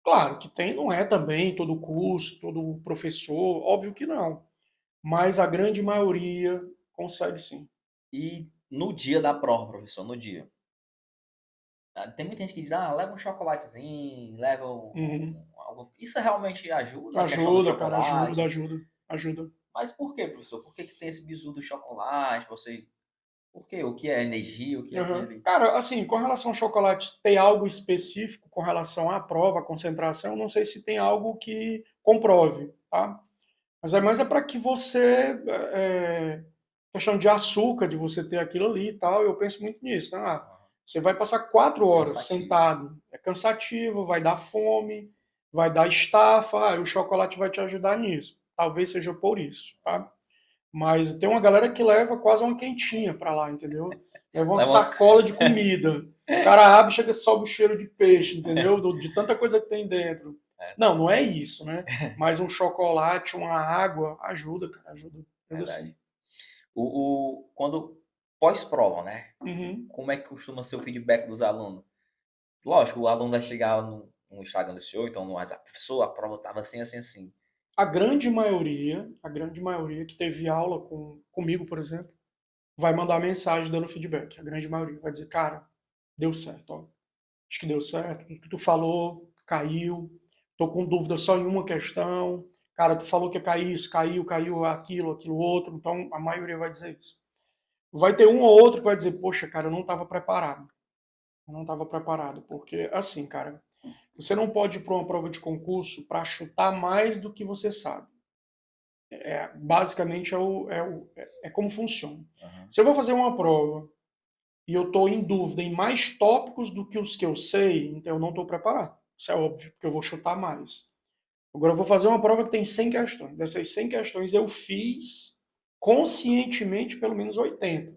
Claro que tem, não é também todo curso, todo professor, óbvio que não. Mas a grande maioria consegue sim. E no dia da prova, professor, no dia. Tem muita gente que diz, leva um chocolatezinho, leva Uhum. algo. Isso realmente ajuda a questão do Ajuda, cara, ajuda, chocolate? ajuda, ajuda. Mas por quê, professor? Por que que tem esse bizu do chocolate? Você, por quê? O que é energia? O que é Aham. aquele? Cara, assim, com relação ao chocolate, tem algo específico com relação à prova, à concentração? Não sei se tem algo que comprove, tá? Mas é mais para que você, questão de açúcar, de você ter aquilo ali e tal, eu penso muito nisso, né? Aham. Você vai passar 4 horas Cansativo. sentado, é cansativo, vai dar fome, vai dar estafa, o chocolate vai te ajudar nisso. Talvez seja por isso, tá? Mas tem uma galera que leva quase uma quentinha pra lá, entendeu? Leva uma Leva. sacola de comida. O cara abre, chega sobe o cheiro de peixe, entendeu? De tanta coisa que tem dentro. É, Não, não é isso, né? Mas um chocolate, uma água, ajuda, cara, ajuda. Ajuda sim. verdade. Quando pós-prova, né? Uhum. Como é que costuma ser o feedback dos alunos? Lógico, o aluno vai chegar no Instagram do senhor, então no WhatsApp, professor, a prova estava assim, assim, assim. A grande maioria que teve aula comigo, por exemplo, vai mandar mensagem dando feedback. A grande maioria vai dizer, cara, deu certo, ó. Acho que deu certo. O que tu falou caiu. Tô com dúvida só em uma questão. Cara, tu falou que ia cair isso, caiu aquilo outro. Então a maioria vai dizer isso. Vai ter um ou outro que vai dizer, poxa, cara, eu não estava preparado. Eu não estava preparado. Porque, assim, cara, você não pode ir para uma prova de concurso para chutar mais do que você sabe. Basicamente é como funciona. Aham. Se eu vou fazer uma prova e eu estou em dúvida em mais tópicos do que os que eu sei, então eu não estou preparado. Isso é óbvio, porque eu vou chutar mais. Agora eu vou fazer uma prova que tem 100 questões. Dessas 100 questões eu fiz conscientemente pelo menos 80.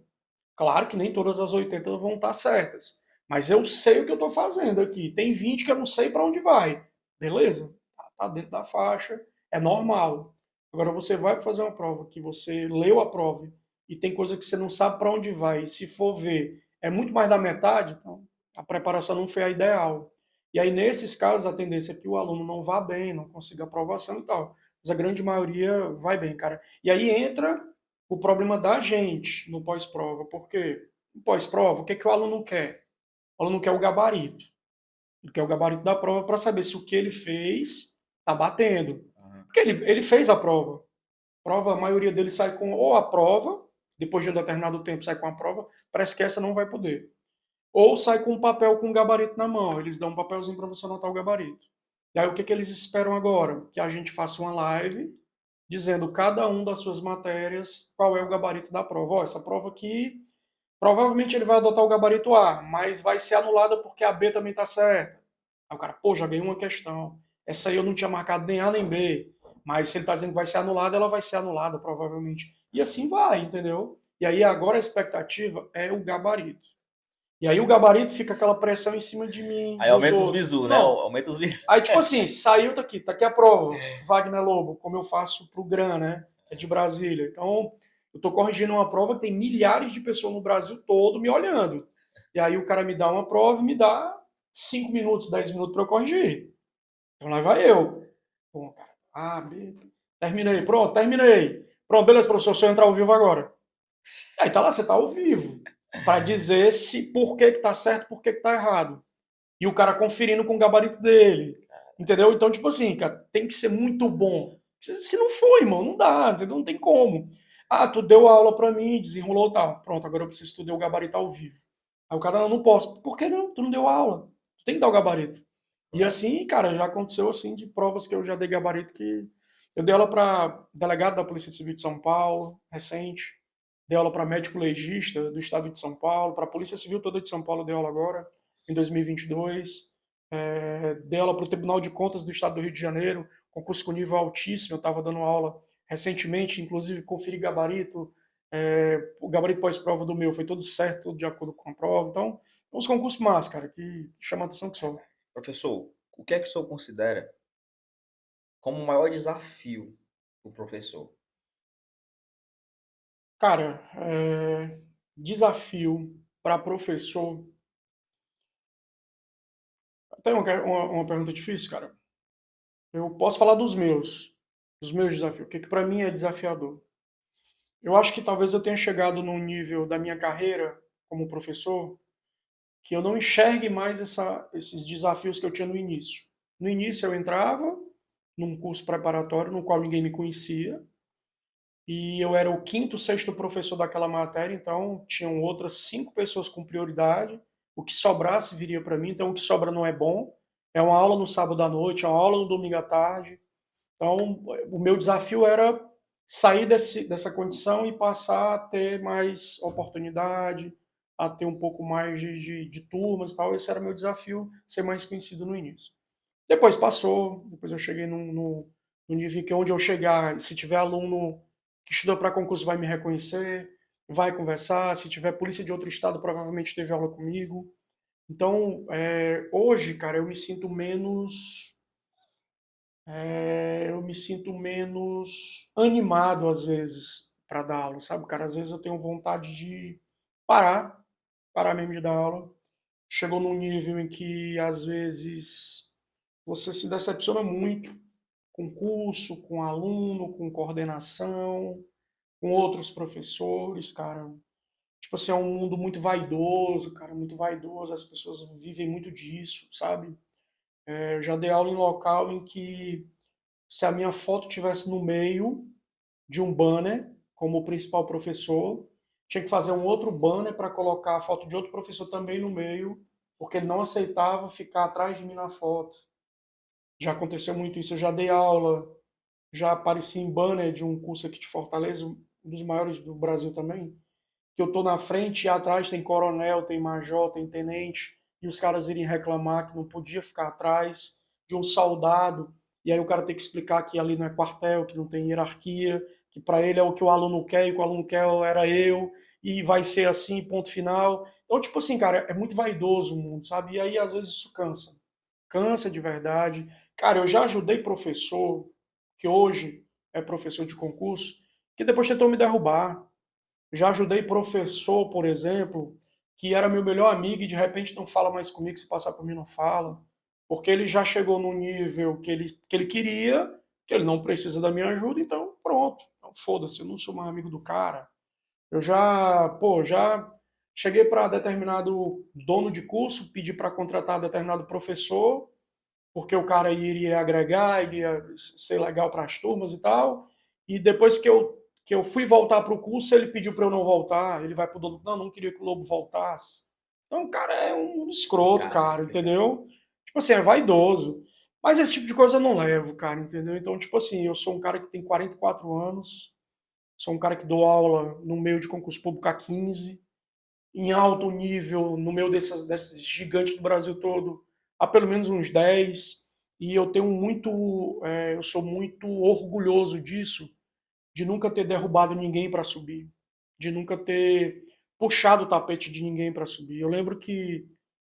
Claro que nem todas as 80 vão estar certas, mas eu sei o que eu estou fazendo aqui. Tem 20 que eu não sei para onde vai. Beleza? Tá dentro da faixa, é normal. Agora você vai fazer uma prova que você leu a prova e tem coisa que você não sabe para onde vai, e se for ver, é muito mais da metade, então a preparação não foi a ideal. E aí, nesses casos, a tendência é que o aluno não vá bem, não consiga aprovação e tal. Mas a grande maioria vai bem, cara. E aí entra o problema da gente no pós-prova, porque no pós-prova, o que, é que o aluno quer? O aluno quer o gabarito. Ele quer o gabarito da prova para saber se o que ele fez está batendo. Aham. Porque ele fez a prova. A maioria deles sai com ou a prova, depois de um determinado tempo sai com a prova, parece que essa não vai poder. Ou sai com um papel com um gabarito na mão, eles dão um papelzinho para você anotar o gabarito. E aí o que, que eles esperam agora? Que a gente faça uma live dizendo cada um das suas matérias qual é o gabarito da prova. Ó, essa prova aqui, provavelmente ele vai adotar o gabarito A, mas vai ser anulada porque a B também está certa. Aí o cara, pô, já ganhei uma questão. Essa aí eu não tinha marcado nem A nem B. Mas se ele está dizendo que vai ser anulada, ela vai ser anulada, provavelmente. E assim vai, entendeu? E aí agora a expectativa é o gabarito. E aí o gabarito fica aquela pressão em cima de mim, Aí dos aumenta os outros. bizu, né? Não. Aumenta os bizu. Aí, tipo assim, saiu daqui, tá aqui a prova, Wagner Lobo, como eu faço pro GRAN, né? É de Brasília. Então, eu tô corrigindo uma prova que tem milhares de pessoas no Brasil todo me olhando. E aí o cara me dá uma prova e me dá 5 minutos, 10 minutos para eu corrigir. Então lá vai eu. Bom, cara, terminei, pronto, terminei. Pronto, beleza, professor, se eu entrar ao vivo agora. Aí tá lá, você tá ao vivo. Para dizer se por que que tá certo, por que que tá errado. E o cara conferindo com o gabarito dele. Entendeu? Então, tipo assim, cara, tem que ser muito bom. Se não for, irmão, não dá, entendeu? Não tem como. Ah, tu deu aula pra mim, desenrolou tal. Pronto, agora eu preciso que tu dê o gabarito ao vivo. Aí o cara, não posso. Por que não? Tu não deu aula. Tu tem que dar o gabarito. E Claro. assim, cara, já aconteceu assim de provas que eu já dei gabarito que eu dei aula para delegado da Polícia Civil de São Paulo, recente. Dei aula para médico legista do estado de São Paulo, para a Polícia Civil toda de São Paulo dei aula agora, em 2022. Dei aula para o Tribunal de Contas do estado do Rio de Janeiro, concurso com nível altíssimo, eu estava dando aula recentemente, inclusive conferi gabarito, o gabarito pós-prova do meu foi todo certo, tudo de acordo com a prova. Então, uns concursos massa, cara, que chama a atenção que só. Professor, o que é que o senhor considera como o maior desafio do professor? Cara, desafio para professor. Tem uma pergunta difícil, cara? Eu posso falar dos meus desafios. O que, que para mim é desafiador? Eu acho que talvez eu tenha chegado num nível da minha carreira como professor que eu não enxergue mais esses desafios que eu tinha no início. No início eu entrava num curso preparatório no qual ninguém me conhecia e eu era o quinto, sexto professor daquela matéria, então tinham outras 5 pessoas com prioridade. O que sobrasse viria para mim, então o que sobra não é bom. É uma aula no sábado à noite, é uma aula no domingo à tarde. Então, o meu desafio era sair dessa condição e passar a ter mais oportunidade, a ter um pouco mais de turmas e tal. Esse era o meu desafio, ser mais conhecido no início. Depois passou, depois eu cheguei no nível que onde eu chegar, se tiver aluno que estudou para concurso vai me reconhecer, vai conversar, se tiver polícia de outro estado provavelmente teve aula comigo. Então, hoje, cara, eu me sinto menos animado às vezes para dar aula, sabe, cara? Às vezes eu tenho vontade de parar, parar mesmo de dar aula. Chegou num nível em que às vezes você se decepciona muito com curso, com aluno, com coordenação, com outros professores, cara. Tipo assim, é um mundo muito vaidoso, cara, muito vaidoso. As pessoas vivem muito disso, sabe? Eu já dei aula em local em que se a minha foto tivesse no meio de um banner, como o principal professor, tinha que fazer um outro banner para colocar a foto de outro professor também no meio, porque ele não aceitava ficar atrás de mim na foto. Já aconteceu muito isso. Eu já dei aula, já apareci em banner de um curso aqui de Fortaleza, um dos maiores do Brasil também, que eu tô na frente e atrás tem coronel, tem major, tem tenente, e os caras irem reclamar que não podia ficar atrás de um soldado, e aí o cara tem que explicar que ali não é quartel, que não tem hierarquia, que para ele é o que o aluno quer, e o que o aluno quer era eu, e vai ser assim, ponto final. Então, tipo assim, cara, é muito vaidoso o mundo, sabe? E aí às vezes isso cansa. Cansa de verdade. Cara, eu já ajudei professor, que hoje é professor de concurso, que depois tentou me derrubar. Já ajudei professor, por exemplo, que era meu melhor amigo e de repente não fala mais comigo, se passar por mim não fala, porque ele já chegou no nível que ele queria, que ele não precisa da minha ajuda, então pronto. Então, foda-se, eu não sou mais amigo do cara. Eu já cheguei para determinado dono de curso, pedi para contratar determinado professor, porque o cara iria agregar, iria ser legal para as turmas e tal. E depois que eu fui voltar para o curso, ele pediu para eu não voltar. Ele vai para o dono, não, não queria que o Lobo voltasse. Então, o cara é um escroto, Complicado, cara, complicado. entendeu? Tipo assim, é vaidoso. Mas esse tipo de coisa eu não levo, cara, entendeu? Então, tipo assim, eu sou um cara que tem 44 anos, sou um cara que dou aula no meio de concurso público há 15, em alto nível, no meio desses gigantes do Brasil todo, há pelo menos uns 10, e eu sou muito orgulhoso disso, de nunca ter derrubado ninguém para subir, de nunca ter puxado o tapete de ninguém para subir. Eu lembro que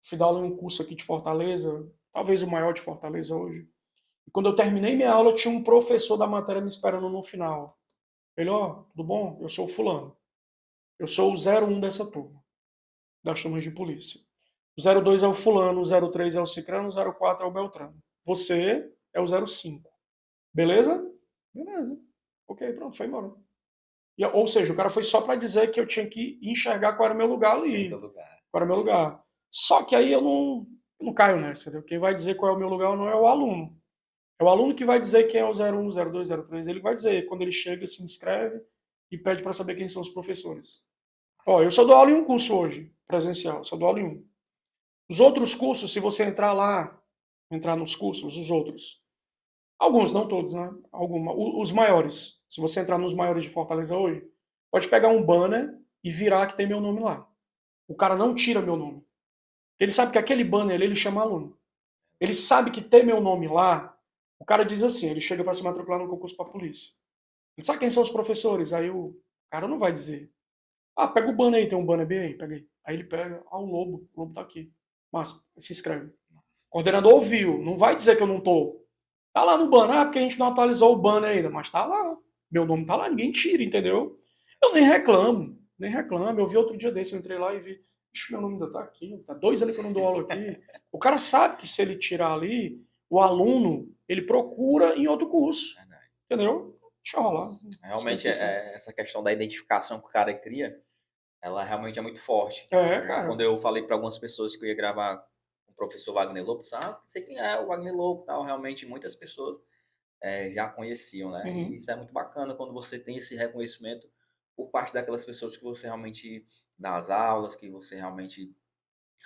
fui dar aula em um curso aqui de Fortaleza, talvez o maior de Fortaleza hoje, e quando eu terminei minha aula, tinha um professor da matéria me esperando no final. Ele, ó, tudo bom? Eu sou o fulano. Eu sou o 01 dessa turma, das turmas de polícia. O 02 é o fulano, o 03 é o cicrano, o 04 é o beltrano. Você é o 05. Beleza? Beleza. Ok, pronto, foi embora. Ou seja, o cara foi só para dizer que eu tinha que enxergar qual era o meu lugar Tinha teu ali. lugar. Qual era o meu lugar. Só que aí eu não caio nessa. Entendeu? Quem vai dizer qual é o meu lugar não é o aluno. É o aluno que vai dizer quem é o 01, 02, 03. Ele vai dizer. Quando ele chega, se inscreve e pede para saber quem são os professores. Ó, Nossa, eu só dou aula em um curso hoje, presencial. Só dou aula em um. Os outros cursos, se você entrar lá, entrar nos cursos, os outros, alguns, não todos, né? Os maiores, se você entrar nos maiores de Fortaleza hoje, pode pegar um banner e virar que tem meu nome lá. O cara não tira meu nome. Ele sabe que aquele banner ali, ele chama aluno. Ele sabe que tem meu nome lá. O cara diz assim, ele chega para se matricular no concurso para polícia. Ele sabe quem são os professores. Aí o cara não vai dizer. Ah, pega o banner aí, tem um banner bem aí, pega aí. Aí ele pega, o Lobo tá aqui. Mas se inscreve. nossa. O coordenador ouviu, não vai dizer que eu não tô. Tá lá no banner, porque a gente não atualizou o banner ainda, mas tá lá. Meu nome tá lá, ninguém tira, entendeu? Eu nem reclamo, nem reclamo. Eu vi outro dia desse, eu entrei lá e vi, ixi, meu nome ainda tá aqui, tá 2 anos que eu não dou aula aqui. O cara sabe que se ele tirar ali, o aluno, ele procura em outro curso, Verdade. entendeu? deixa rolar. Realmente, 50%. essa questão da identificação que o cara cria, ela realmente é muito forte. É, cara. Quando eu falei para algumas pessoas que eu ia gravar com o professor Wagner Lobo, não sei quem é o Wagner Lobo e tal. Realmente, muitas pessoas já conheciam, né? E Uhum. isso é muito bacana quando você tem esse reconhecimento por parte daquelas pessoas que você realmente dá as aulas, que você realmente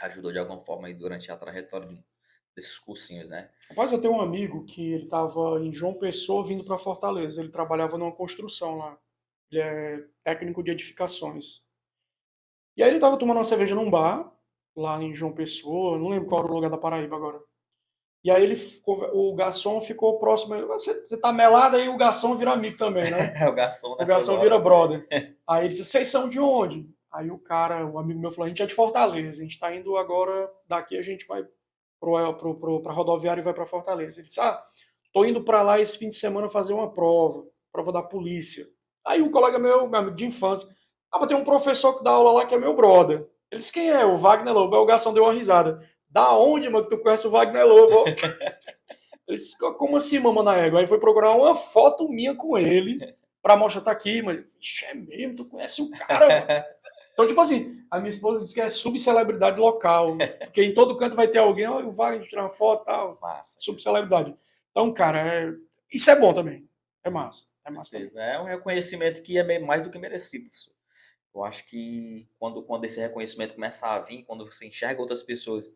ajudou de alguma forma aí durante a trajetória desses cursinhos, né? Rapaz, eu tenho um amigo que ele estava em João Pessoa vindo para Fortaleza. Ele trabalhava numa construção lá. Ele é técnico de edificações. E aí ele estava tomando uma cerveja num bar, lá em João Pessoa, não lembro qual era o lugar da Paraíba agora. E aí o garçom ficou próximo. Você tá melado, aí o garçom vira amigo também, né? O garçom O nessas garçom vira horas. brother. Aí ele disse, vocês são de onde? Aí o amigo meu falou, a gente é de Fortaleza, a gente tá indo agora, daqui a gente vai pra rodoviária e vai pra Fortaleza. Ele disse, tô indo pra lá esse fim de semana fazer uma prova da polícia. Aí o colega meu amigo de infância, mas tem um professor que dá aula lá que é meu brother. Ele disse, quem é? O Wagner Lobo. Aí o garçom deu uma risada. Da onde, mano, que tu conhece o Wagner Lobo? Ele disse, como assim, mama na égua? Aí foi procurar uma foto minha com ele pra mostrar, tá aqui, mano. Vixe, é mesmo, tu conhece o cara, mano. Então, tipo assim, a minha esposa disse que é subcelebridade local. Porque em todo canto vai ter alguém, ó, o Wagner tirar uma foto e tal. Massa, cara. Subcelebridade. Então, cara, isso é bom também. É massa. É Com massa também. certeza. É um reconhecimento que é mais do que merecido, professor. Eu acho que quando esse reconhecimento começa a vir, quando você enxerga outras pessoas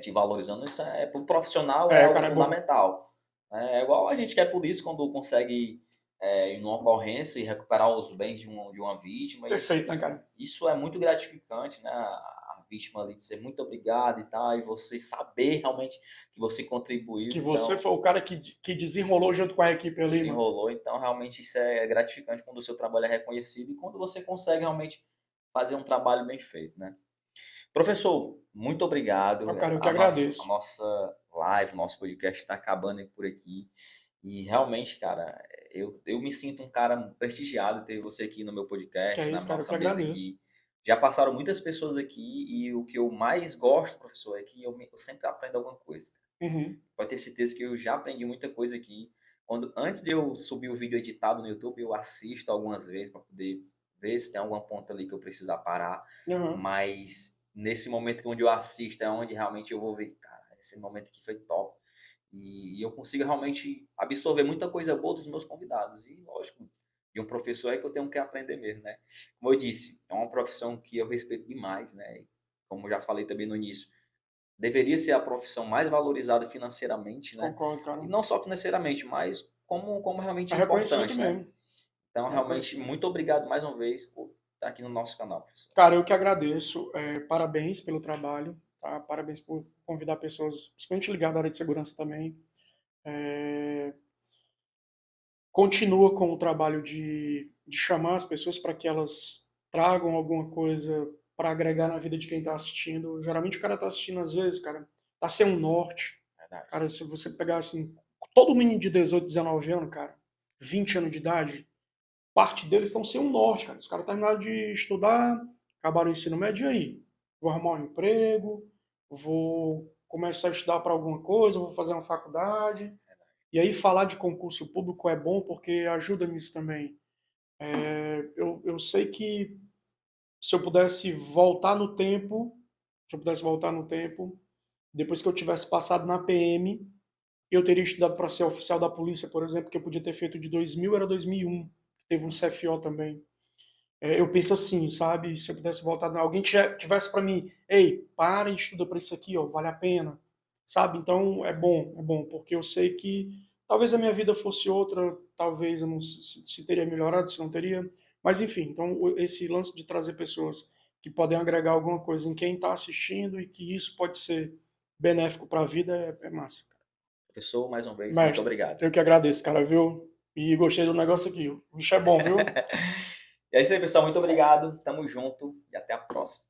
te valorizando, isso pro profissional é algo Cara, é bom. fundamental. É igual a gente que é polícia quando consegue ir numa ocorrência e recuperar os bens de uma vítima. Perfeito, né, cara? Isso é muito gratificante, né? A vítima ali dizer muito obrigado e tal, e você saber realmente que você contribuiu, Que você então foi o cara que desenrolou junto com a equipe ali, mano. desenrolou. Então, realmente, isso é gratificante quando o seu trabalho é reconhecido e quando você consegue realmente fazer um trabalho bem feito, né? Professor, muito obrigado. Cara, eu que A agradeço. nossa live, o nosso podcast está acabando por aqui. E realmente, cara, eu me sinto um cara prestigiado de ter você aqui no meu Que podcast, é na isso, cara, eu que nossa mesa agradeço. aqui. Já passaram muitas pessoas aqui e o que eu mais gosto, professor, é que eu sempre aprendo alguma coisa. Uhum. Pode ter certeza que eu já aprendi muita coisa aqui. Antes de eu subir o vídeo editado no YouTube, eu assisto algumas vezes para poder ver se tem alguma ponta ali que eu preciso parar. Uhum. Mas nesse momento onde eu assisto é onde realmente eu vou ver, cara, esse momento aqui foi top. E eu consigo realmente absorver muita coisa boa dos meus convidados. E, lógico, de um professor é que eu tenho que aprender mesmo, né? Como eu disse, é uma profissão que eu respeito demais, né? Como eu já falei também no início, deveria ser a profissão mais valorizada financeiramente, né? Concordo, E cara. não só financeiramente, mas como É realmente reconhecimento importante, né? mesmo. Então, É realmente, reconhecimento. muito obrigado mais uma vez por estar aqui no nosso canal, professor. Cara, eu que agradeço. Parabéns pelo trabalho, tá? Parabéns por convidar pessoas, principalmente ligadas à área de segurança também. É, Continua com o trabalho de chamar as pessoas para que elas tragam alguma coisa para agregar na vida de quem está assistindo. Geralmente o cara está assistindo às vezes, cara, tá sem um norte. Verdade. Cara, se você pegar assim, todo menino de 18, 19 anos, cara, 20 anos de idade, parte deles estão sem um norte, cara. Os caras terminaram de estudar, acabaram o ensino médio e aí. Vou arrumar um emprego, vou começar a estudar para alguma coisa, vou fazer uma faculdade. E aí falar de concurso público é bom porque ajuda nisso também. Eu sei que se eu pudesse voltar no tempo, se eu pudesse voltar no tempo, depois que eu tivesse passado na PM, eu teria estudado para ser oficial da polícia, por exemplo, que eu podia ter feito de 2000 era 2001. Teve um CFO também. Eu penso assim, sabe? Se eu pudesse voltar, alguém tivesse para mim, ei, para e estuda para isso aqui, ó, vale a pena, sabe? Então é bom, porque eu sei que talvez a minha vida fosse outra, talvez eu não se teria melhorado, se não teria, mas enfim, então esse lance de trazer pessoas que podem agregar alguma coisa em quem está assistindo e que isso pode ser benéfico para a vida é massa. Professor, mais uma vez, muito Mestre, obrigado. eu que agradeço, cara, viu? E gostei do negócio aqui. O bicho é bom, viu? E é isso aí, pessoal. Muito obrigado. Tamo junto e até a próxima.